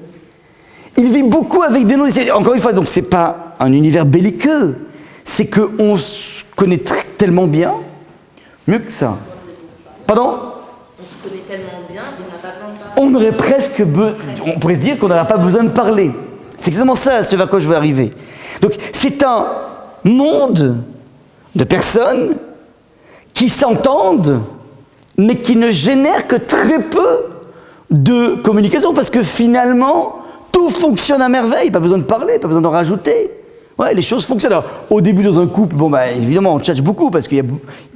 Il vit beaucoup avec des non-dits. Encore une fois, donc c'est pas un univers belliqueux, c'est qu'on se connaît tellement bien, mieux que ça. Pardon ? On se connaît tellement bien qu'on n'a pas besoin de parler. On aurait presque on pourrait se dire qu'on n'aurait pas besoin de parler. C'est exactement ça, ce vers quoi je veux arriver. Donc, c'est un monde de personnes qui s'entendent, mais qui ne génèrent que très peu de communication, parce que finalement, tout fonctionne à merveille. Pas besoin de parler, pas besoin d'en rajouter. Ouais, les choses fonctionnent. Alors, au début, dans un couple, bon, bah, évidemment, on tchatche beaucoup parce qu'il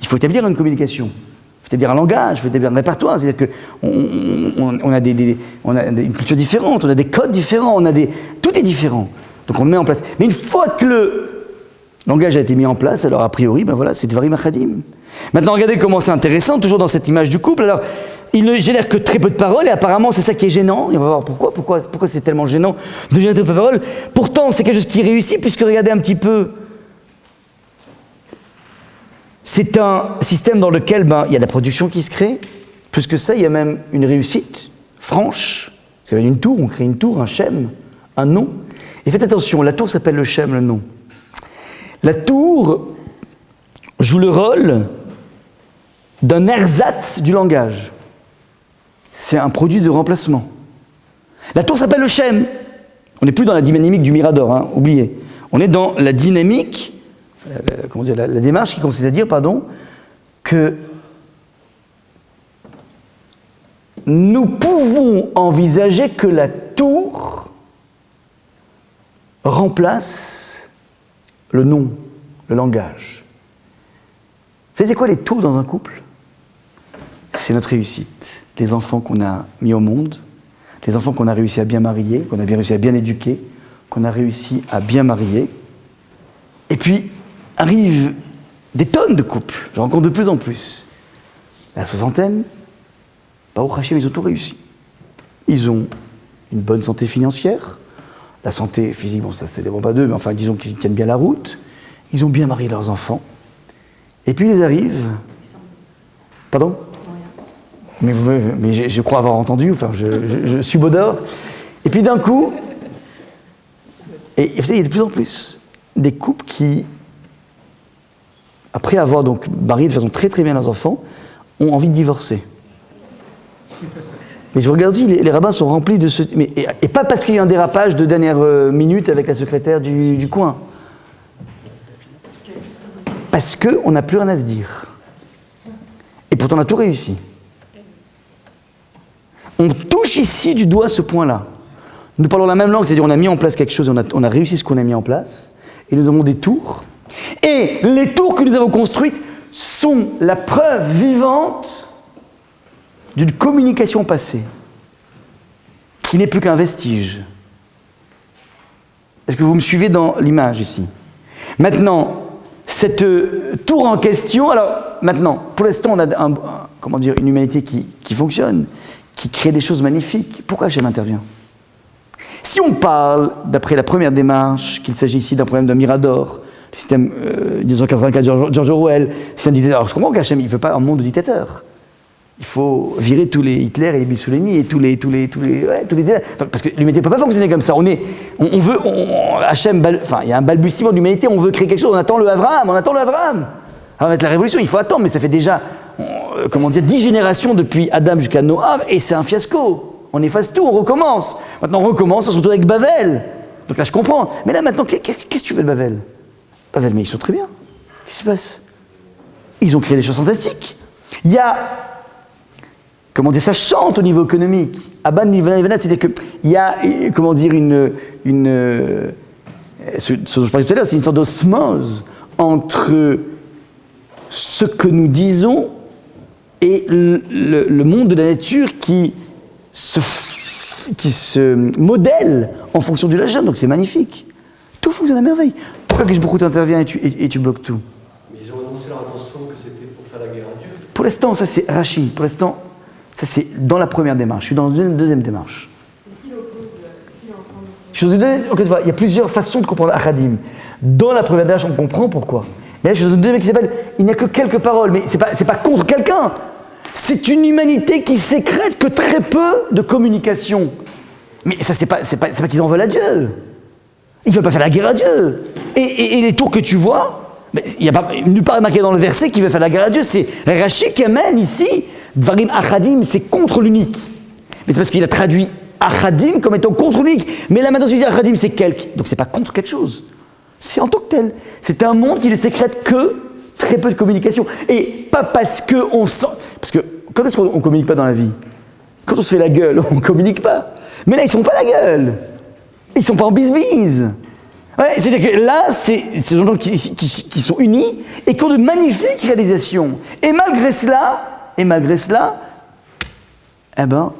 faut établir une communication. Il faut établir un langage, il faut établir un répertoire. C'est-à-dire qu'on a une culture différente, on a des codes différents, tout est différent. Donc, on le met en place. Mais une fois que le langage a été mis en place, alors, a priori, ben voilà, c'est Dvarim Achadim. Maintenant, regardez comment c'est intéressant, toujours dans cette image du couple. Alors, il ne génère que très peu de paroles, et apparemment, c'est ça qui est gênant. Et on va voir pourquoi c'est tellement gênant de générer très peu de paroles. Pourtant, c'est quelque chose qui réussit, puisque regardez un petit peu. C'est un système dans lequel il y a de la production qui se crée. Plus que ça, il y a même une réussite franche. Ça s'appelle une tour, on crée une tour, un shem, un nom. Et faites attention, la tour s'appelle le shem, le nom. La tour joue le rôle d'un ersatz du langage. C'est un produit de remplacement. La tour s'appelle le shem. On n'est plus dans la dynamique du mirador, hein, oubliez. On est dans la dynamique, la démarche qui consiste à dire, que nous pouvons envisager que la tour remplace le nom, le langage. C'est quoi les tours dans un couple? C'est notre réussite. Les enfants qu'on a mis au monde, les enfants qu'on a réussi à bien marier, qu'on a bien réussi à bien éduquer, qu'on a réussi à bien marier. Et puis, arrivent des tonnes de couples. Je rencontre de plus en plus. La soixantaine, au Hachem, ils ont tout réussi. Ils ont une bonne santé financière, la santé physique, bon, ça ne dépend pas d'eux, mais enfin, disons qu'ils tiennent bien la route. Ils ont bien marié leurs enfants. Et puis, ils arrivent. Pardon ? Mais je crois avoir entendu, enfin, je subodore. Et puis d'un coup, et vous savez, il y a de plus en plus des couples qui, après avoir donc marié de façon très très bien leurs enfants, ont envie de divorcer. Mais je regarde, les rabbins sont remplis de ce... Et pas parce qu'il y a un dérapage de dernière minute avec la secrétaire du coin. Parce qu'on n'a plus rien à se dire. Et pourtant on a tout réussi. On touche ici du doigt ce point-là. Nous parlons la même langue, c'est-à-dire on a mis en place quelque chose, on a réussi ce qu'on a mis en place, et nous avons des tours. Et les tours que nous avons construites sont la preuve vivante d'une communication passée, qui n'est plus qu'un vestige. Est-ce que vous me suivez dans l'image ici? Maintenant, cette tour en question, alors maintenant, pour l'instant, on a une humanité qui fonctionne, qui crée des choses magnifiques. Pourquoi Hachem intervient? Si on parle, d'après la première démarche, qu'il s'agit ici d'un problème d'un mirador, le système 1984 de George Orwell, c'est un dictateur. Alors je comprends qu'Hachem, il ne veut pas un monde de dictateurs. Il faut virer tous les Hitler et les Mussolini et tous les parce que l'humanité ne peut pas fonctionner comme ça. Hachem, il y a un balbutiement de l'humanité, on veut créer quelque chose, on attend le Abraham. Avec la révolution, il faut attendre, mais ça fait déjà, 10 générations depuis Adam jusqu'à Noah, et c'est un fiasco. On efface tout, on recommence. Maintenant, on recommence, on se retrouve avec Bavel. Donc là, je comprends. Mais là, maintenant, qu'est-ce que tu veux de Bavel? Bavel, mais ils sont très bien. Qu'est-ce qui se passe? Ils ont créé des choses fantastiques. Il y a, ça chante au niveau économique. Aban Nivana, c'est-à-dire qu'il y a, ce dont je parlais tout à l'heure, c'est une sorte d'osmose entre ce que nous disons et le monde de la nature qui se modèle en fonction du lagem, donc c'est magnifique. Tout fonctionne à merveille. Pourquoi que beaucoup t'interviens et tu bloques tout? Mais ils ont annoncé leur intention que c'était pour faire la guerre à Dieu. Pour l'instant, ça c'est Rachid. Pour l'instant, ça c'est dans la première démarche. Je suis dans une deuxième démarche. Est-ce qu'il oppose, est-ce qu'il est en train de... Je suis dans une deuxième, encore une fois, il y a plusieurs façons de comprendre Achadim. Dans la première démarche, on comprend pourquoi. Mais là, je suis dans une deuxième qui s'appelle il n'y a que quelques paroles, mais c'est pas contre quelqu'un. C'est une humanité qui sécrète que très peu de communication. Mais ça, c'est pas qu'ils en veulent à Dieu. Ils ne veulent pas faire la guerre à Dieu. Et les tours que tu vois, il n'y a pas nulle part marqué dans le verset qu'il veut faire la guerre à Dieu. C'est Rashi qui amène ici, Dvarim Achadim, c'est contre l'unique. Mais c'est parce qu'il a traduit Achadim comme étant contre l'unique. Mais là maintenant, si il dit Achadim, c'est quelque. Donc c'est pas contre quelque chose. C'est en tant que tel. C'est un monde qui ne sécrète que très peu de communication. Et pas parce qu'on sent... Parce que quand est-ce qu'on ne communique pas dans la vie? Quand on se fait la gueule, on ne communique pas. Mais là, ils ne sont pas la gueule. Ils ne sont pas en bise-bise. Ouais, c'est-à-dire que là, c'est des gens qui sont unis et qui ont de magnifiques réalisations. Et malgré cela, eh ben,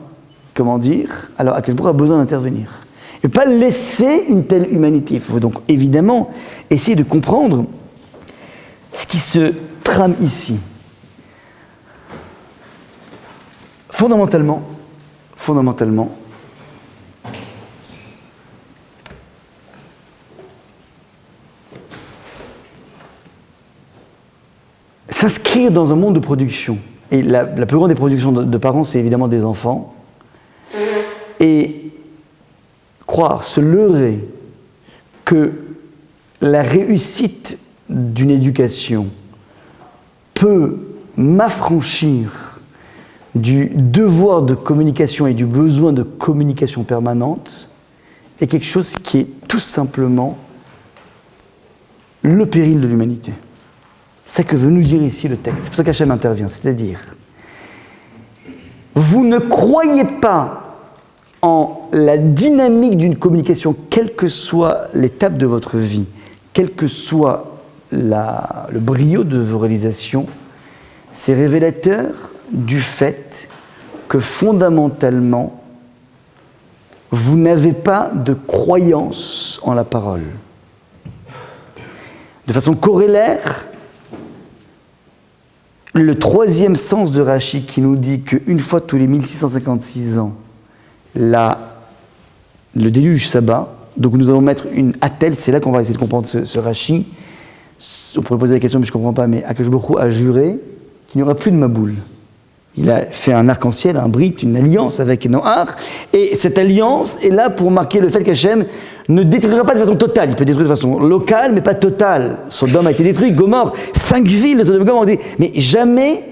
comment dire, alors Akadosh Baruch Hu a besoin d'intervenir. Il ne peut pas laisser une telle humanité. Il faut donc évidemment essayer de comprendre ce qui se trame ici. Fondamentalement, s'inscrire dans un monde de production. Et la plus grande des productions de parents, c'est évidemment des enfants. Et croire, se leurrer que la réussite d'une éducation peut m'affranchir du devoir de communication et du besoin de communication permanente est quelque chose qui est tout simplement le péril de l'humanité. C'est ce que veut nous dire ici le texte. C'est pour ça qu'Hachem intervient, c'est-à-dire, vous ne croyez pas en la dynamique d'une communication, quelle que soit l'étape de votre vie, quel que soit le brio de vos réalisations, c'est révélateur du fait que fondamentalement, vous n'avez pas de croyance en la parole. De façon corrélaire, le troisième sens de Rashi qui nous dit qu'une fois tous les 1656 ans, le déluge s'abat, donc nous allons mettre une attelle, c'est là qu'on va essayer de comprendre ce Rashi. On pourrait poser la question, mais je ne comprends pas, mais Akadosh Baruch Hu a juré qu'il n'y aura plus de Maboul. Il a fait un arc-en-ciel, un brit, une alliance avec Noach, et cette alliance est là pour marquer le fait qu'Hachem ne détruira pas de façon totale. Il peut détruire de façon locale, mais pas totale. Sodome a été détruit, Gomorrhe, 5 villes de Sodome et Gomorrhe ont été, mais jamais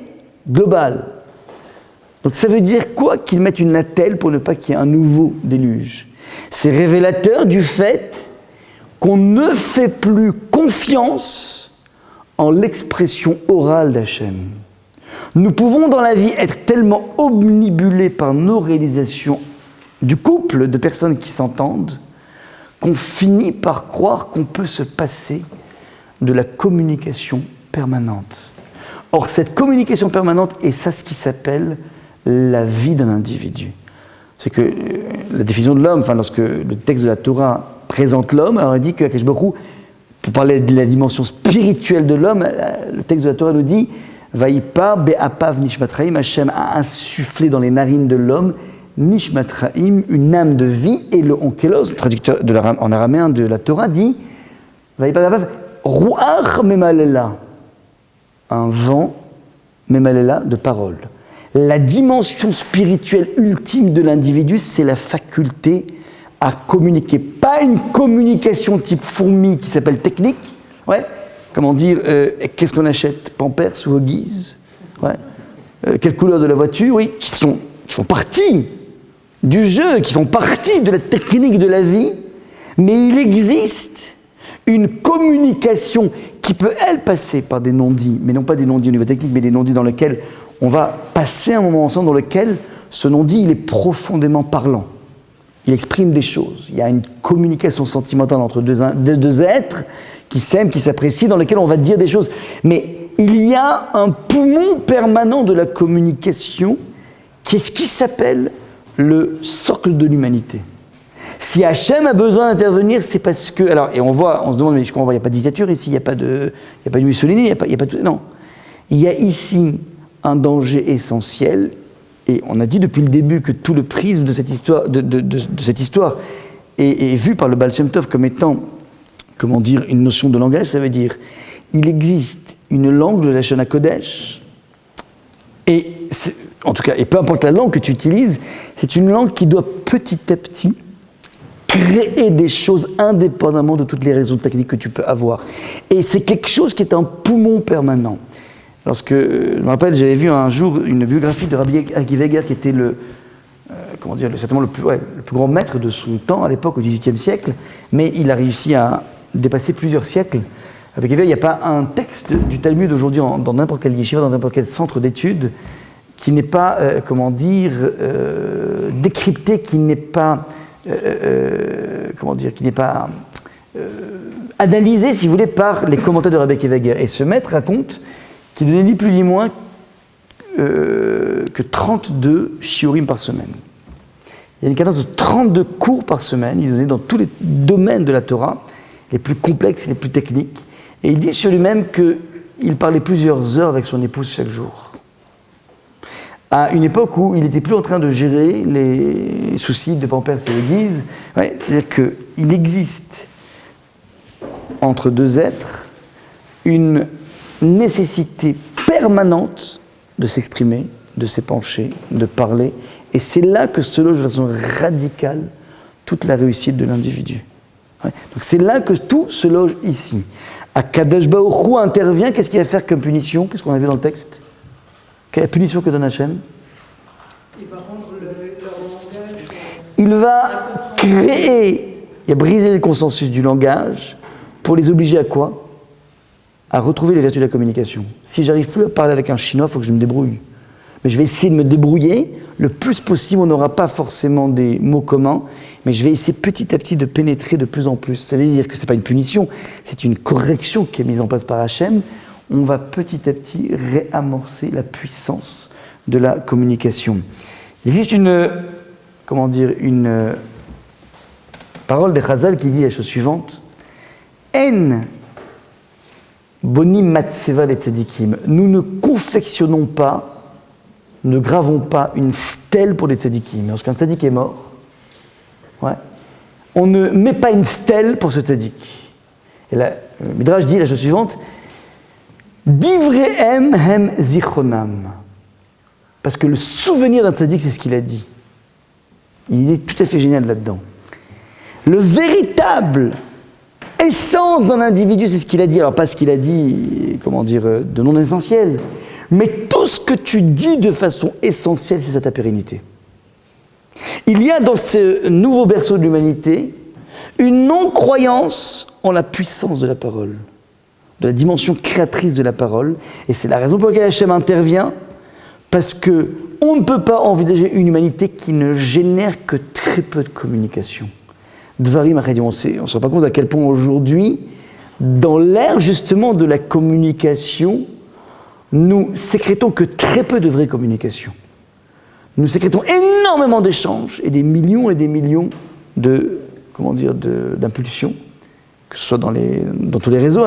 global. Donc ça veut dire quoi qu'ils mettent une attelle pour ne pas qu'il y ait un nouveau déluge. C'est révélateur du fait qu'on ne fait plus confiance en l'expression orale d'Hachem. Nous pouvons dans la vie être tellement omnibulés par nos réalisations du couple de personnes qui s'entendent qu'on finit par croire qu'on peut se passer de la communication permanente. Or, cette communication permanente est ça ce qui s'appelle la vie d'un individu. C'est que la définition de l'homme, lorsque le texte de la Torah présente l'homme, alors il dit que Akadosh Baruch Hu, pour parler de la dimension spirituelle de l'homme, le texte de la Torah nous dit Vaïpar be'apav nishmatraim, Hachem a insufflé dans les narines de l'homme nishmatraim, une âme de vie, et le onkelos, traducteur en araméen de la Torah, dit Vaïpar be'apav ruach memalela, un vent memalela de parole. La dimension spirituelle ultime de l'individu, c'est la faculté à communiquer. Pas une communication type fourmi qui s'appelle technique, ouais. Comment dire, qu'est-ce qu'on achète, Pampers ou Huggies, ouais. Quelle couleur de la voiture, oui, qui font partie du jeu, qui font partie de la technique de la vie, mais il existe une communication qui peut, elle, passer par des non-dits, mais non pas des non-dits au niveau technique, mais des non-dits dans lesquels on va passer un moment ensemble dans lequel ce non-dit, il est profondément parlant. Il exprime des choses. Il y a une communication sentimentale entre deux êtres qui s'aiment, qui s'apprécient, dans lesquels on va dire des choses. Mais il y a un poumon permanent de la communication qui est ce qui s'appelle le socle de l'humanité. Si Hachem a besoin d'intervenir, c'est parce que... Alors, et on se demande, mais je comprends pas, il n'y a pas de dictature ici, il n'y a pas de Mussolini, il n'y a pas tout... Non. Il y a ici un danger essentiel, et on a dit depuis le début que tout le prisme de cette histoire, cette histoire est vu par le Baal Shem Tov comme étant, comment dire, une notion de langage. Ça veut dire, il existe une langue de la Lashon HaKodesh, et en tout cas, et peu importe la langue que tu utilises, c'est une langue qui doit petit à petit créer des choses indépendamment de toutes les raisons techniques que tu peux avoir. Et c'est quelque chose qui est un poumon permanent. Lorsque, je me rappelle, j'avais vu un jour une biographie de Rabbi Akiva Eger, qui était certainement le plus grand maître de son temps à l'époque, au XVIIIe siècle, mais il a réussi à dépasser plusieurs siècles. Avec Eger, il n'y a pas un texte du Talmud aujourd'hui dans n'importe quel yeshiva, dans n'importe quel centre d'études, qui n'est pas, décrypté, qui n'est pas, analysé, si vous voulez, par les commentaires de Rabbi Akiva Eger. Et ce maître raconte qu'il donnait ni plus ni moins que 32 shiurim par semaine. Il y a une cadence de 32 cours par semaine, il donnait dans tous les domaines de la Torah, les plus complexes et les plus techniques. Et il dit sur lui-même qu'il parlait plusieurs heures avec son épouse chaque jour. À une époque où il n'était plus en train de gérer les soucis de Pampers et l'Église, c'est-à-dire qu'il existe entre deux êtres une nécessité permanente de s'exprimer, de s'épancher, de parler, et c'est là que se loge de façon radicale toute la réussite de l'individu. Donc c'est là que tout se loge ici. Akadosh Baruch Hu intervient, qu'est-ce qu'il va faire comme punition? Qu'est-ce qu'on a vu dans le texte? Quelle est la punition que donne Hachem? Il va rendre leur langage. Il va créer et briser le consensus du langage pour les obliger à quoi? À retrouver les vertus de la communication. Si j'arrive plus à parler avec un Chinois, il faut que je me débrouille. Mais je vais essayer de me débrouiller le plus possible. On n'aura pas forcément des mots communs, mais je vais essayer petit à petit de pénétrer de plus en plus. Ça veut dire que ce n'est pas une punition, c'est une correction qui est mise en place par Hachem. On va petit à petit réamorcer la puissance de la communication. Il existe une parole de Chazal qui dit la chose suivante: En bonim matseva les tzadikim. Nous ne confectionnons pas, ne gravons pas une stèle pour les tzadikim. Lorsqu'un tzadik est mort, on ne met pas une stèle pour ce tzadik. Et là, le Midrash dit la chose suivante: Divrehem hem zichronam. Parce que le souvenir d'un tzaddik, c'est ce qu'il a dit. Il est tout à fait génial là-dedans. Le véritable essence d'un individu, c'est ce qu'il a dit. Alors pas ce qu'il a dit, de non essentiel, mais tout ce que tu dis de façon essentielle, c'est ça ta pérennité. Il y a dans ce nouveau berceau de l'humanité une non-croyance en la puissance de la parole, de la dimension créatrice de la parole, et c'est la raison pour laquelle Hachem intervient, parce qu'on ne peut pas envisager une humanité qui ne génère que très peu de communication. Dvarim Achadim, on ne se rend pas compte à quel point aujourd'hui, dans l'ère justement de la communication, nous sécrétons que très peu de vraie communication. Nous sécrétons énormément d'échanges et des millions d'impulsions, que ce soit dans tous les réseaux,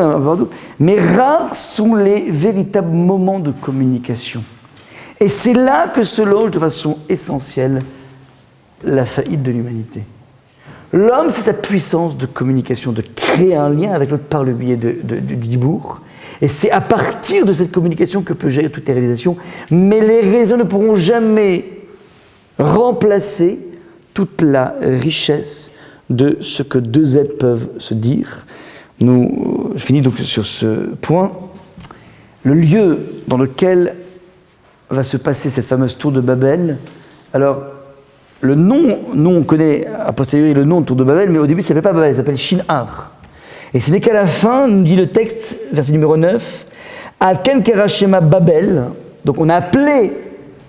mais rares sont les véritables moments de communication. Et c'est là que se loge de façon essentielle la faillite de l'humanité. L'homme, c'est sa puissance de communication, de créer un lien avec l'autre par le biais du dibour. Et c'est à partir de cette communication que peut gérer toutes les réalisations. Mais les réseaux ne pourront jamais remplacer toute la richesse de ce que deux êtres peuvent se dire. Je finis donc sur ce point. Le lieu dans lequel va se passer cette fameuse tour de Babel. Alors, le nom, nous on connaît a posteriori le nom de tour de Babel, mais au début ça ne s'appelle pas Babel, ça s'appelle Shinar. Et ce n'est qu'à la fin, nous dit le texte, verset numéro 9, Alken Kerashema Babel. Donc on a appelé,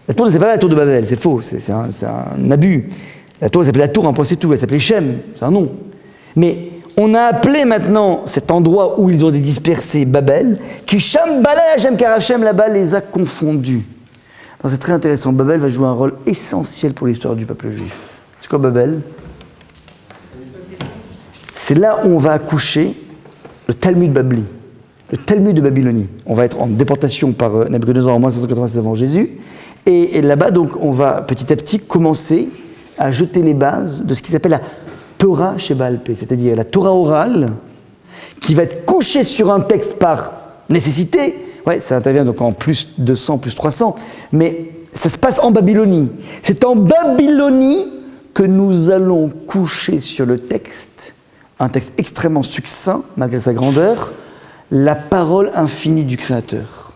la tour ne s'appelle pas la tour de Babel, c'est faux, c'est un abus. La tour s'appelait la tour, un point c'est tout, elle s'appelait Shem, c'est un nom. Mais on a appelé maintenant cet endroit où ils ont été dispersés Babel, qui Sham Balal Hashem Karachem, là-bas les a confondus. Alors c'est très intéressant, Babel va jouer un rôle essentiel pour l'histoire du peuple juif. C'est quoi Babel? C'est là où on va accoucher le Talmud Babli, le Talmud de Babylonie. On va être en déportation par Nabuchodonosor en moins 587 avant Jésus, et là-bas donc on va petit à petit commencer à jeter les bases de ce qui s'appelle la Torah Sheba'al Peh, c'est-à-dire la Torah orale, qui va être couchée sur un texte par nécessité. Ouais, ça intervient donc en plus 200, plus 300, mais ça se passe en Babylonie. C'est en Babylonie que nous allons coucher sur le texte, un texte extrêmement succinct, malgré sa grandeur, la parole infinie du Créateur.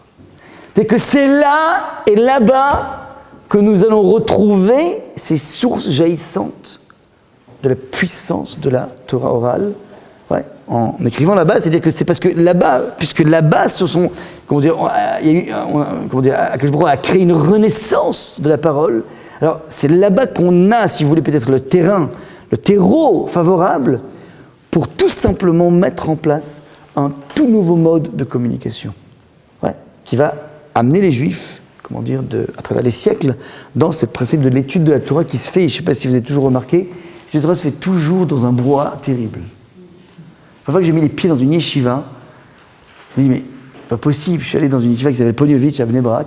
C'est que c'est là et là-bas que nous allons retrouver ces sources jaillissantes de la puissance de la Torah orale. Ouais, en écrivant là-bas, c'est-à-dire que c'est parce que là-bas, puisque là-bas, ce sont, Akadosh a créé une renaissance de la parole. Alors, c'est là-bas qu'on a, si vous voulez, peut-être le terrain, le terreau favorable pour tout simplement mettre en place un tout nouveau mode de communication, qui va amener les Juifs, à travers les siècles, dans cette principe de l'étude de la Torah qui se fait, je ne sais pas si vous avez toujours remarqué, la Torah se fait toujours dans un brouhaha terrible. La fois que j'ai mis les pieds dans une yeshiva, je me dis, mais c'est pas possible, je suis allé dans une yeshiva qui s'appelle Poniovitch à Bnei Brak,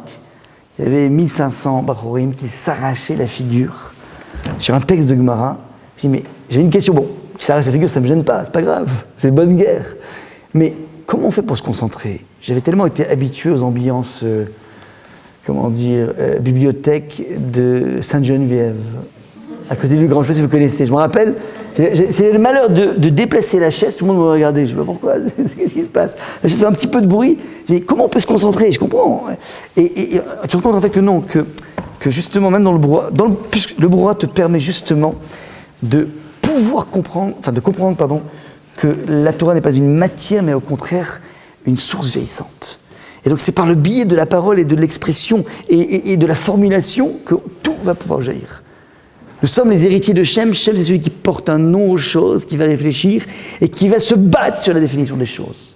il y avait 1500 Bachorim qui s'arrachaient la figure sur un texte de Gemara. Je dis, mais j'ai une question, qui s'arrache la figure, ça ne me gêne pas, c'est pas grave, c'est bonne guerre. Mais comment on fait pour se concentrer? J'avais tellement été habitué aux ambiances, bibliothèque de Sainte-Geneviève, à côté du Grand, je ne sais pas si vous connaissez. Je me rappelle, c'est le malheur de déplacer la chaise, tout le monde me regardait. Je ne sais pas pourquoi, qu'est-ce qui se passe? La chaise fait un petit peu de bruit. Je dis, comment on peut se concentrer? Je comprends. Et tu te rends compte en fait que non, que justement, même dans le brouhaha, puisque le brouhaha te permet justement de pouvoir comprendre, que la Torah n'est pas une matière, mais au contraire, une source vieillissante. Et donc c'est par le biais de la parole et de l'expression et de la formulation que tout va pouvoir jaillir. Nous sommes les héritiers de Shem. Shem, c'est celui qui porte un nom aux choses, qui va réfléchir et qui va se battre sur la définition des choses.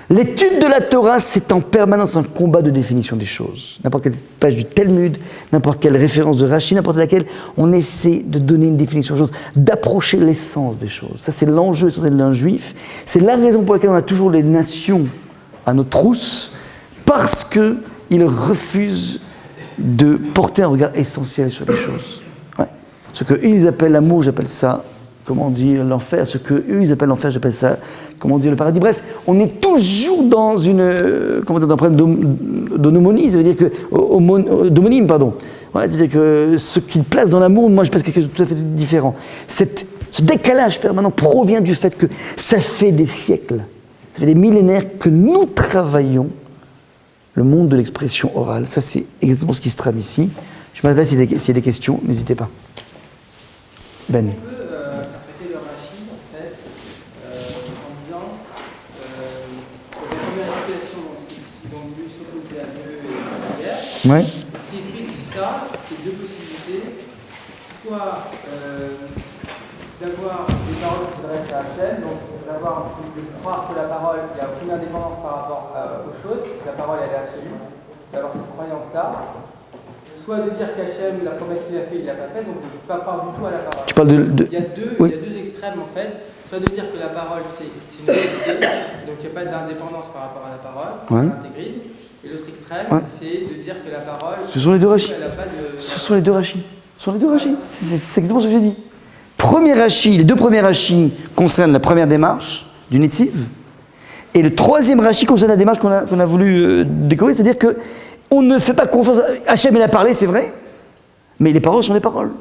L'étude de la Torah, c'est en permanence un combat de définition des choses. N'importe quelle page du Talmud, n'importe quelle référence de Rashi, n'importe laquelle, on essaie de donner une définition des choses, d'approcher l'essence des choses. Ça, c'est l'enjeu essentiel d'un juif. C'est la raison pour laquelle on a toujours les nations à nos trousses, parce qu'ils refusent de porter un regard essentiel sur les choses. Ce qu'eux, ils appellent l'amour, j'appelle ça, l'enfer. Ce qu'eux, ils appellent l'enfer, j'appelle ça, le paradis. Bref, on est toujours dans un problème d'homonie, ça veut dire que, d'homonyme, pardon. C'est-à-dire que ce qu'ils placent dans l'amour, moi, je place quelque chose de tout à fait différent. Ce décalage permanent provient du fait que ça fait des siècles, ça fait des millénaires que nous travaillons le monde de l'expression orale. Ça, c'est exactement ce qui se trame ici. Je m'adresse s'il y a des questions, n'hésitez pas. Ben. On peut interpréter le Rashi, en fait, en disant que la première situation, ils ont voulu s'opposer à Dieu et à la guerre. Ouais. Ce qui explique ça, c'est deux possibilités. Soit d'avoir des paroles qui s'adressent à Hachem, donc de croire que la parole, il n'y a aucune indépendance par rapport aux choses, que la parole elle est absolue, d'avoir cette croyance-là. Soit de dire qu'Hachem, la promesse qu'il a fait, il ne l'a pas faite, donc de ne pas croire du tout à la parole. Tu parles Il y a deux extrêmes en fait. Soit de dire que la parole c'est une vérité, donc il n'y a pas d'indépendance par rapport à la parole, c'est l'intégrisme. Et l'autre extrême, c'est de dire que la parole. Ce sont les deux rachis. Ce sont les deux rachis. C'est exactement ce que j'ai dit. Les deux premiers rachis concernent la première démarche du Netziv. Et le troisième rachi concerne la démarche qu'on a voulu découvrir, c'est-à-dire que on ne fait pas confiance. Hachem, il a parlé, c'est vrai, mais les paroles sont des paroles.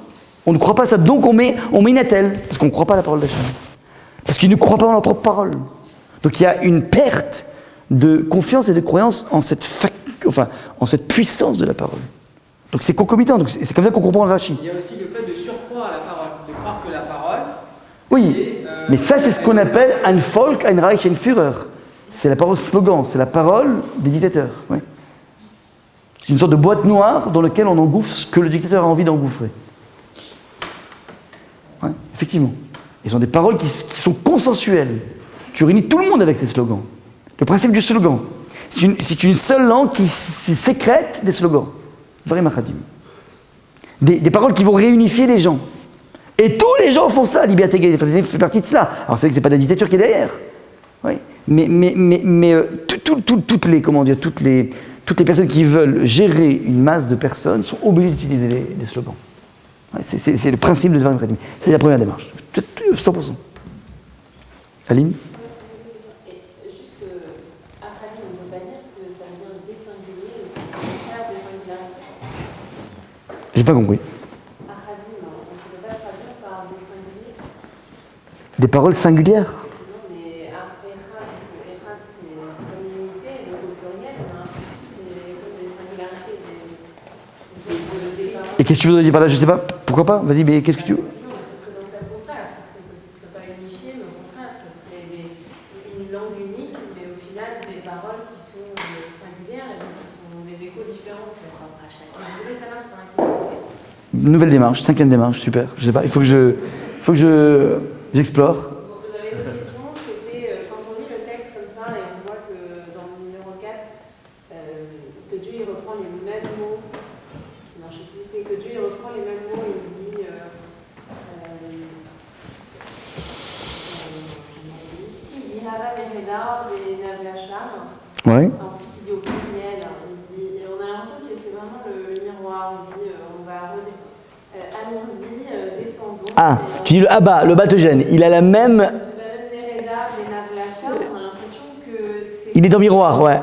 On ne croit pas ça, donc on met une attelle, parce qu'on ne croit pas à la parole d'Hachem. Parce qu'ils ne croient pas en leur propre parole. Donc il y a une perte de confiance et de croyance en cette puissance de la parole. Donc c'est concomitant, donc c'est comme ça qu'on comprend le Rashi. Il y a aussi le fait de surcroît à la parole, de croire que la parole. Oui, mais ça c'est ce qu'on appelle ein Volk, ein Reich, ein Führer. C'est la parole slogan, c'est la parole des dictateurs. Ouais. C'est une sorte de boîte noire dans laquelle on engouffre ce que le dictateur a envie d'engouffrer. Ouais, effectivement. Ils sont des paroles qui sont consensuelles. Tu réunis tout le monde avec ces slogans. Le principe du slogan, c'est une seule langue qui sécrète des slogans. Des paroles qui vont réunifier les gens. Et tous les gens font ça, liberté, égalité, fait partie de cela. Alors c'est vrai que c'est pas la dictature qui est derrière. Oui. Mais toutes les personnes qui veulent gérer une masse de personnes sont obligées d'utiliser des slogans. Ouais, c'est le principe de Dvarim Chadim. C'est la première démarche. 100%. Aline ? Juste Achadim, on ne peut pas dire que ça vient des singuliers, faire des singularités. J'ai pas compris. Achadim, on ne peut pas traduire par des singuliers. Des paroles singulières ? Non, mais Echad, c'est comme une unité, donc au pluriel, c'est comme des singularités. Des paroles. Et qu'est-ce que tu voudrais dire par là ? Je sais pas. Pourquoi pas ? Vas-y, mais qu'est-ce que tu veux ? Non, mais ça serait dans ce cas contraire. Ça serait que ce ne serait pas unifié, mais au contraire, ça serait une langue unique, mais au final, des paroles qui sont singulières et donc qui sont des échos différents propres à chacun. Désolé, ça marche par intimité. Nouvelle démarche, 5e démarche, super. Je sais pas, il faut que j'explore. Vous avez une autre question ? reprend les mêmes mots. Non, je sais plus, c'est que Dieu il reprend les mêmes mots et il dit si, il dit Hava Nehedar Ve'enav Lacham. Ouais. En plus, il dit au pluriel. Il dit, on a l'impression que c'est vraiment le miroir. Il dit on va allons-y, descendons. Ah, tu dis le Abba, le Batogène, il a la même. Il est dans le miroir, ouais.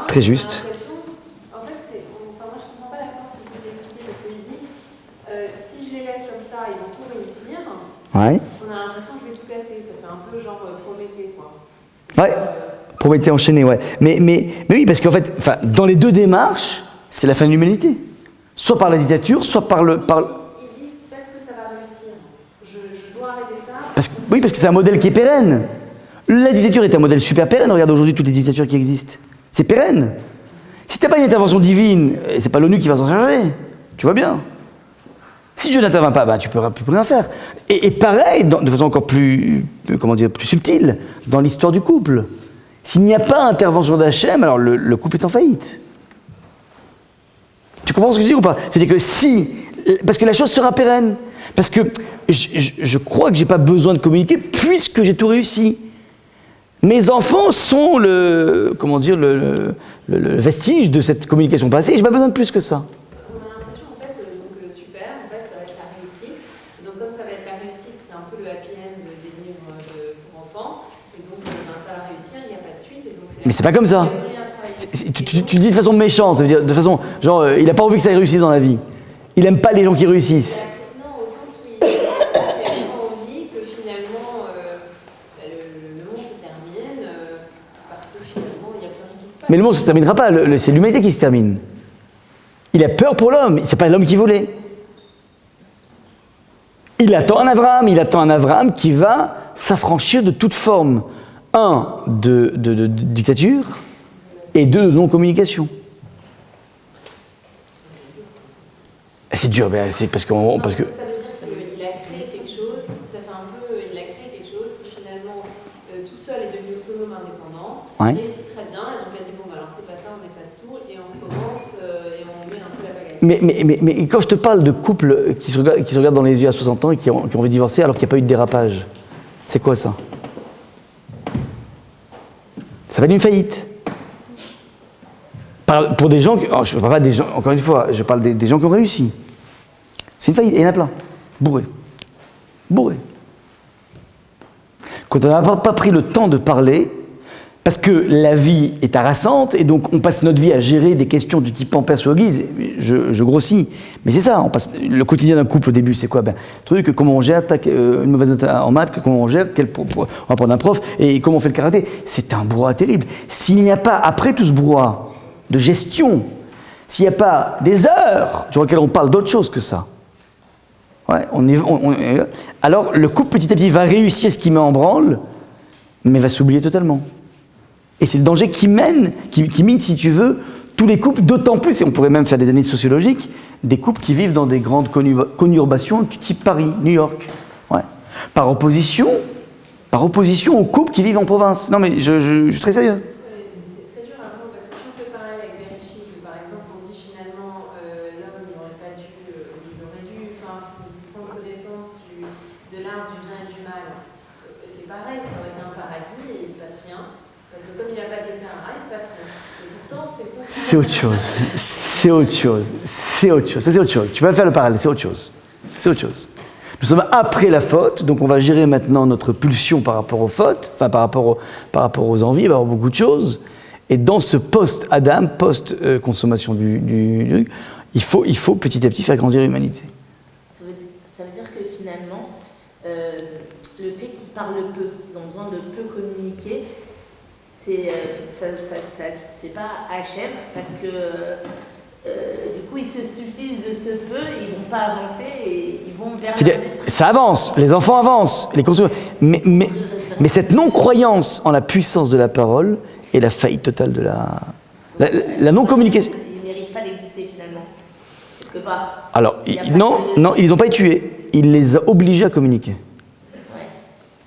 Très juste. En fait, moi je comprends pas la fin si vous pouvez l'expliquer parce qu'il dit si je les laisse comme ça, ils vont tout réussir. Ouais. On a l'impression que je vais tout casser. Ça fait un peu genre Prométhée, quoi. Ouais. Prométhée enchaîné, ouais. Mais oui, parce qu'en fait, dans les deux démarches, c'est la fin de l'humanité. Soit par la dictature, soit par le. Ils disent parce que ça va réussir. Je dois arrêter ça. Oui, parce que c'est un modèle qui est pérenne. La dictature est un modèle super pérenne. Regarde aujourd'hui toutes les dictatures qui existent. C'est pérenne. Si tu n'as pas une intervention divine, c'est pas l'ONU qui va s'en charger. Tu vois bien. Si Dieu n'intervient pas, tu peux rien faire. Et pareil, de façon encore plus subtile, dans l'histoire du couple. S'il n'y a pas intervention d'Hachem, alors le couple est en faillite. Tu comprends ce que je dis ou pas? C'est-à-dire que parce que la chose sera pérenne. Parce que je crois que j'ai pas besoin de communiquer puisque j'ai tout réussi. Mes enfants sont le vestige de cette communication passée et j'ai pas besoin de plus que ça. On a l'impression en fait, super, en fait ça va être la réussite. Donc comme ça va être la réussite, c'est un peu le happy end des livres pour enfants. Et donc ça va réussir, il n'y a pas de suite. Et donc Mais c'est pas comme ça. Tu dis de façon méchante, ça veut dire de façon genre il a pas envie que ça réussisse dans la vie. Il aime pas les gens qui réussissent. Non, au sens où il a tellement envie que finalement le monde se termine parce que finalement il n'y a plus rien qui se passe. Mais le monde se terminera pas, c'est l'humanité qui se termine. Il a peur pour l'homme, c'est pas l'homme qui voulait. Il attend un Abraham qui va s'affranchir de toute forme, de dictature et de non-communication. C'est dur, mais c'est parce que... Ça veut dire qu'il a créé quelque chose, il a créé quelque chose qui finalement tout seul est devenu autonome, indépendant, réussit très bien, et donc il a dit bon alors c'est pas ça, on efface tout et on commence et on met un peu la baguette. Mais quand je te parle de couples qui se regardent dans les yeux à 60 ans et qui ont envie de divorcer alors qu'il n'y a pas eu de dérapage, c'est quoi ça? Ça s'appelle une faillite. Pour des gens, je ne parle pas des gens, encore une fois, je parle des gens qui ont réussi. C'est une faillite, et il y en a plein. Bourré. Quand on n'a pas pris le temps de parler, parce que la vie est harassante, et donc on passe notre vie à gérer des questions du type Pampers ou Guise, je grossis, mais c'est ça, le quotidien d'un couple au début, c'est quoi? Comment on gère une mauvaise note en maths, comment on gère, on va prendre un prof, et comment on fait le karaté. C'est un brouhaha terrible. S'il n'y a pas, après tout ce brouhaha de gestion, s'il n'y a pas des heures durant lesquelles on parle d'autre chose que ça, alors le couple petit à petit va réussir ce qu'il met en branle, mais va s'oublier totalement. Et c'est le danger qui mine, si tu veux, tous les couples, d'autant plus, et on pourrait même faire des analyses sociologiques, des couples qui vivent dans des grandes conurbations du type Paris, New York. Par opposition aux couples qui vivent en province. Non mais je suis très sérieux. C'est très dur à voir parce que si on fait pareil avec Bereshit, où par exemple on dit finalement l'homme il n'aurait pas dû, il aurait dû, sans connaissance de l'art du bien et du mal, c'est pareil, ça aurait été un paradis et il ne se passe rien. Parce que comme il n'a pas d'État, il ne se passe rien. Et pourtant, c'est autre chose. C'est autre chose. Tu peux pas faire le parallèle, c'est autre chose. Nous sommes après la faute, donc on va gérer maintenant notre pulsion par rapport aux fautes, par rapport aux envies, par rapport à beaucoup de choses. Et dans ce post-Adam, post-consommation du il faut petit à petit faire grandir l'humanité. Ça veut dire que finalement, le fait qu'ils parlent peu, qu'ils ont besoin de peu communiquer, ça ne se fait pas à Hachem, parce que du coup ils se suffisent de ce peu, ils ne vont pas avancer et ils vont vers la destruction. Ça avance, les enfants avancent, mais cette non-croyance en la puissance de la parole est la faillite totale de la non-communication. Ils ne méritent pas d'exister finalement, quelque part. Alors, non, ils n'ont pas été tués, il les a obligés à communiquer.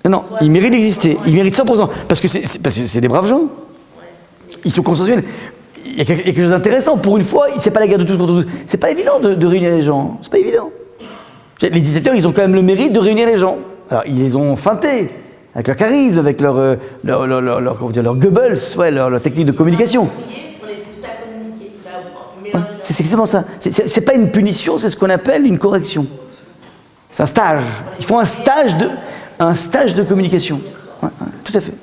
Non, ils méritent d'exister, ils méritent 100%, parce que c'est des braves gens. Ils sont consensuels. y a quelque chose d'intéressant. Pour une fois, c'est pas la guerre de tous contre tous. C'est pas évident de réunir les gens. C'est pas évident. Les dictateurs, ils ont quand même le mérite de réunir les gens. Alors, ils les ont feintés, avec leur charisme, avec leur Goebbels, ouais, leur technique de communication. On est poussé à communiquer. C'est exactement ça. C'est pas une punition, c'est ce qu'on appelle une correction. C'est un stage. Ils font un stage de communication. Ouais, tout à fait.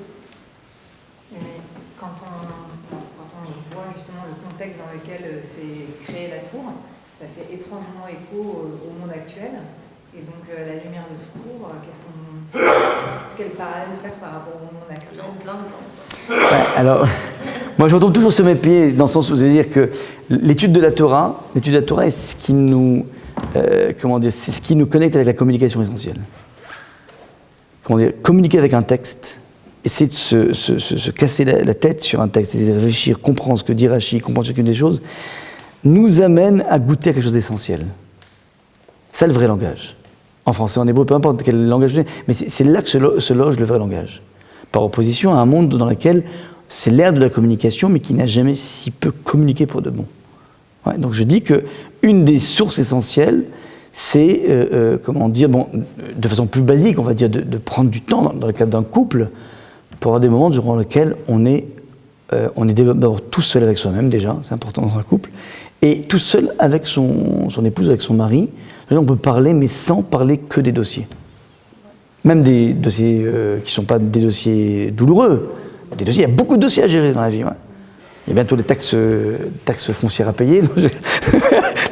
Quand on voit justement le contexte dans lequel s'est créée la tour, ça fait étrangement écho au monde actuel. Et donc, à la lumière de ce cours, quel parallèle faire par rapport au monde actuel? Ouais, alors, moi je retombe toujours sur mes pieds dans le sens où c'est-à-dire que l'étude de la Torah est ce qui nous, c'est ce qui nous connecte avec la communication essentielle. Communiquer avec un texte, essayer de se casser la tête sur un texte, essayer de réfléchir, comprendre ce que dit Rashi, comprendre chacune des choses, nous amène à goûter à quelque chose d'essentiel. C'est le vrai langage. En français, en hébreu, peu importe quel langage, mais c'est là que se loge le vrai langage. Par opposition à un monde dans lequel c'est l'ère de la communication, mais qui n'a jamais si peu communiqué pour de bon. Ouais, donc je dis qu'une des sources essentielles, c'est, de façon plus basique, on va dire, de prendre du temps dans le cadre d'un couple, pour avoir des moments durant lesquels on est d'abord tout seul avec soi-même déjà, c'est important dans un couple, et tout seul avec son épouse, avec son mari. Là, on peut parler, mais sans parler que des dossiers. Même des dossiers qui ne sont pas des dossiers douloureux. Des dossiers, il y a beaucoup de dossiers à gérer dans la vie. Ouais. Il y a bientôt les taxes foncières à payer.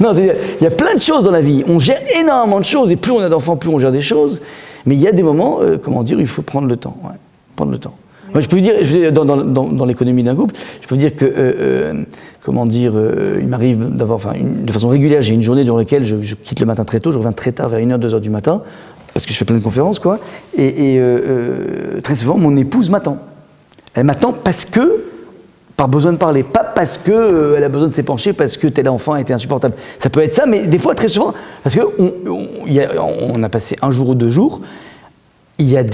Non, il y a plein de choses dans la vie. On gère énormément de choses, et plus on a d'enfants, plus on gère des choses. Mais il y a des moments, il faut prendre le temps. Ouais, prendre le temps. Moi, je peux vous dire, dans l'économie d'un couple, je peux vous dire que, il m'arrive d'avoir, de façon régulière, j'ai une journée durant laquelle je quitte le matin très tôt, je reviens très tard, vers 1h, 2h du matin, parce que je fais plein de conférences, quoi. Et très souvent, mon épouse m'attend. Elle m'attend parce que, par besoin de parler, pas parce qu'elle a besoin de s'épancher, parce que tel enfant a été insupportable. Ça peut être ça, mais des fois, très souvent, parce qu'on a passé un jour ou 2 jours, il y a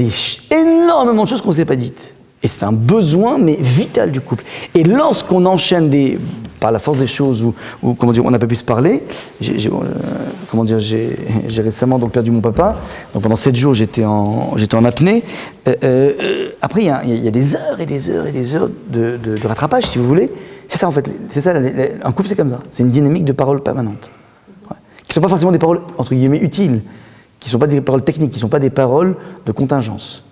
énormément de choses qu'on ne s'est pas dites. Et c'est un besoin, mais vital du couple. Et lorsqu'on enchaîne par la force des choses, ou on n'a pas pu se parler, j'ai récemment perdu mon papa, donc pendant 7 jours j'étais en apnée. Après il y a des heures et des heures et des heures de rattrapage, si vous voulez. C'est ça en fait, un couple c'est comme ça, c'est une dynamique de paroles permanentes. Ouais. Qui ne sont pas forcément des paroles, entre guillemets, utiles, qui ne sont pas des paroles techniques, qui ne sont pas des paroles de contingence.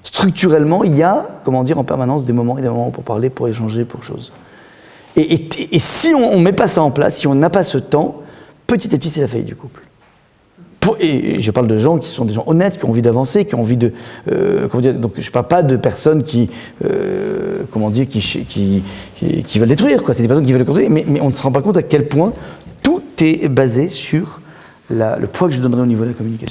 Structurellement, il y a, en permanence des moments et des moments pour parler, pour échanger, pour choses. Et si on ne met pas ça en place, si on n'a pas ce temps, petit à petit, c'est la faillite du couple. Et je parle de gens qui sont des gens honnêtes, qui ont envie d'avancer, qui ont envie de... donc je ne parle pas de personnes qui veulent détruire, quoi. C'est des personnes qui veulent construire, mais on ne se rend pas compte à quel point tout est basé sur le poids que je donnerai au niveau de la communication.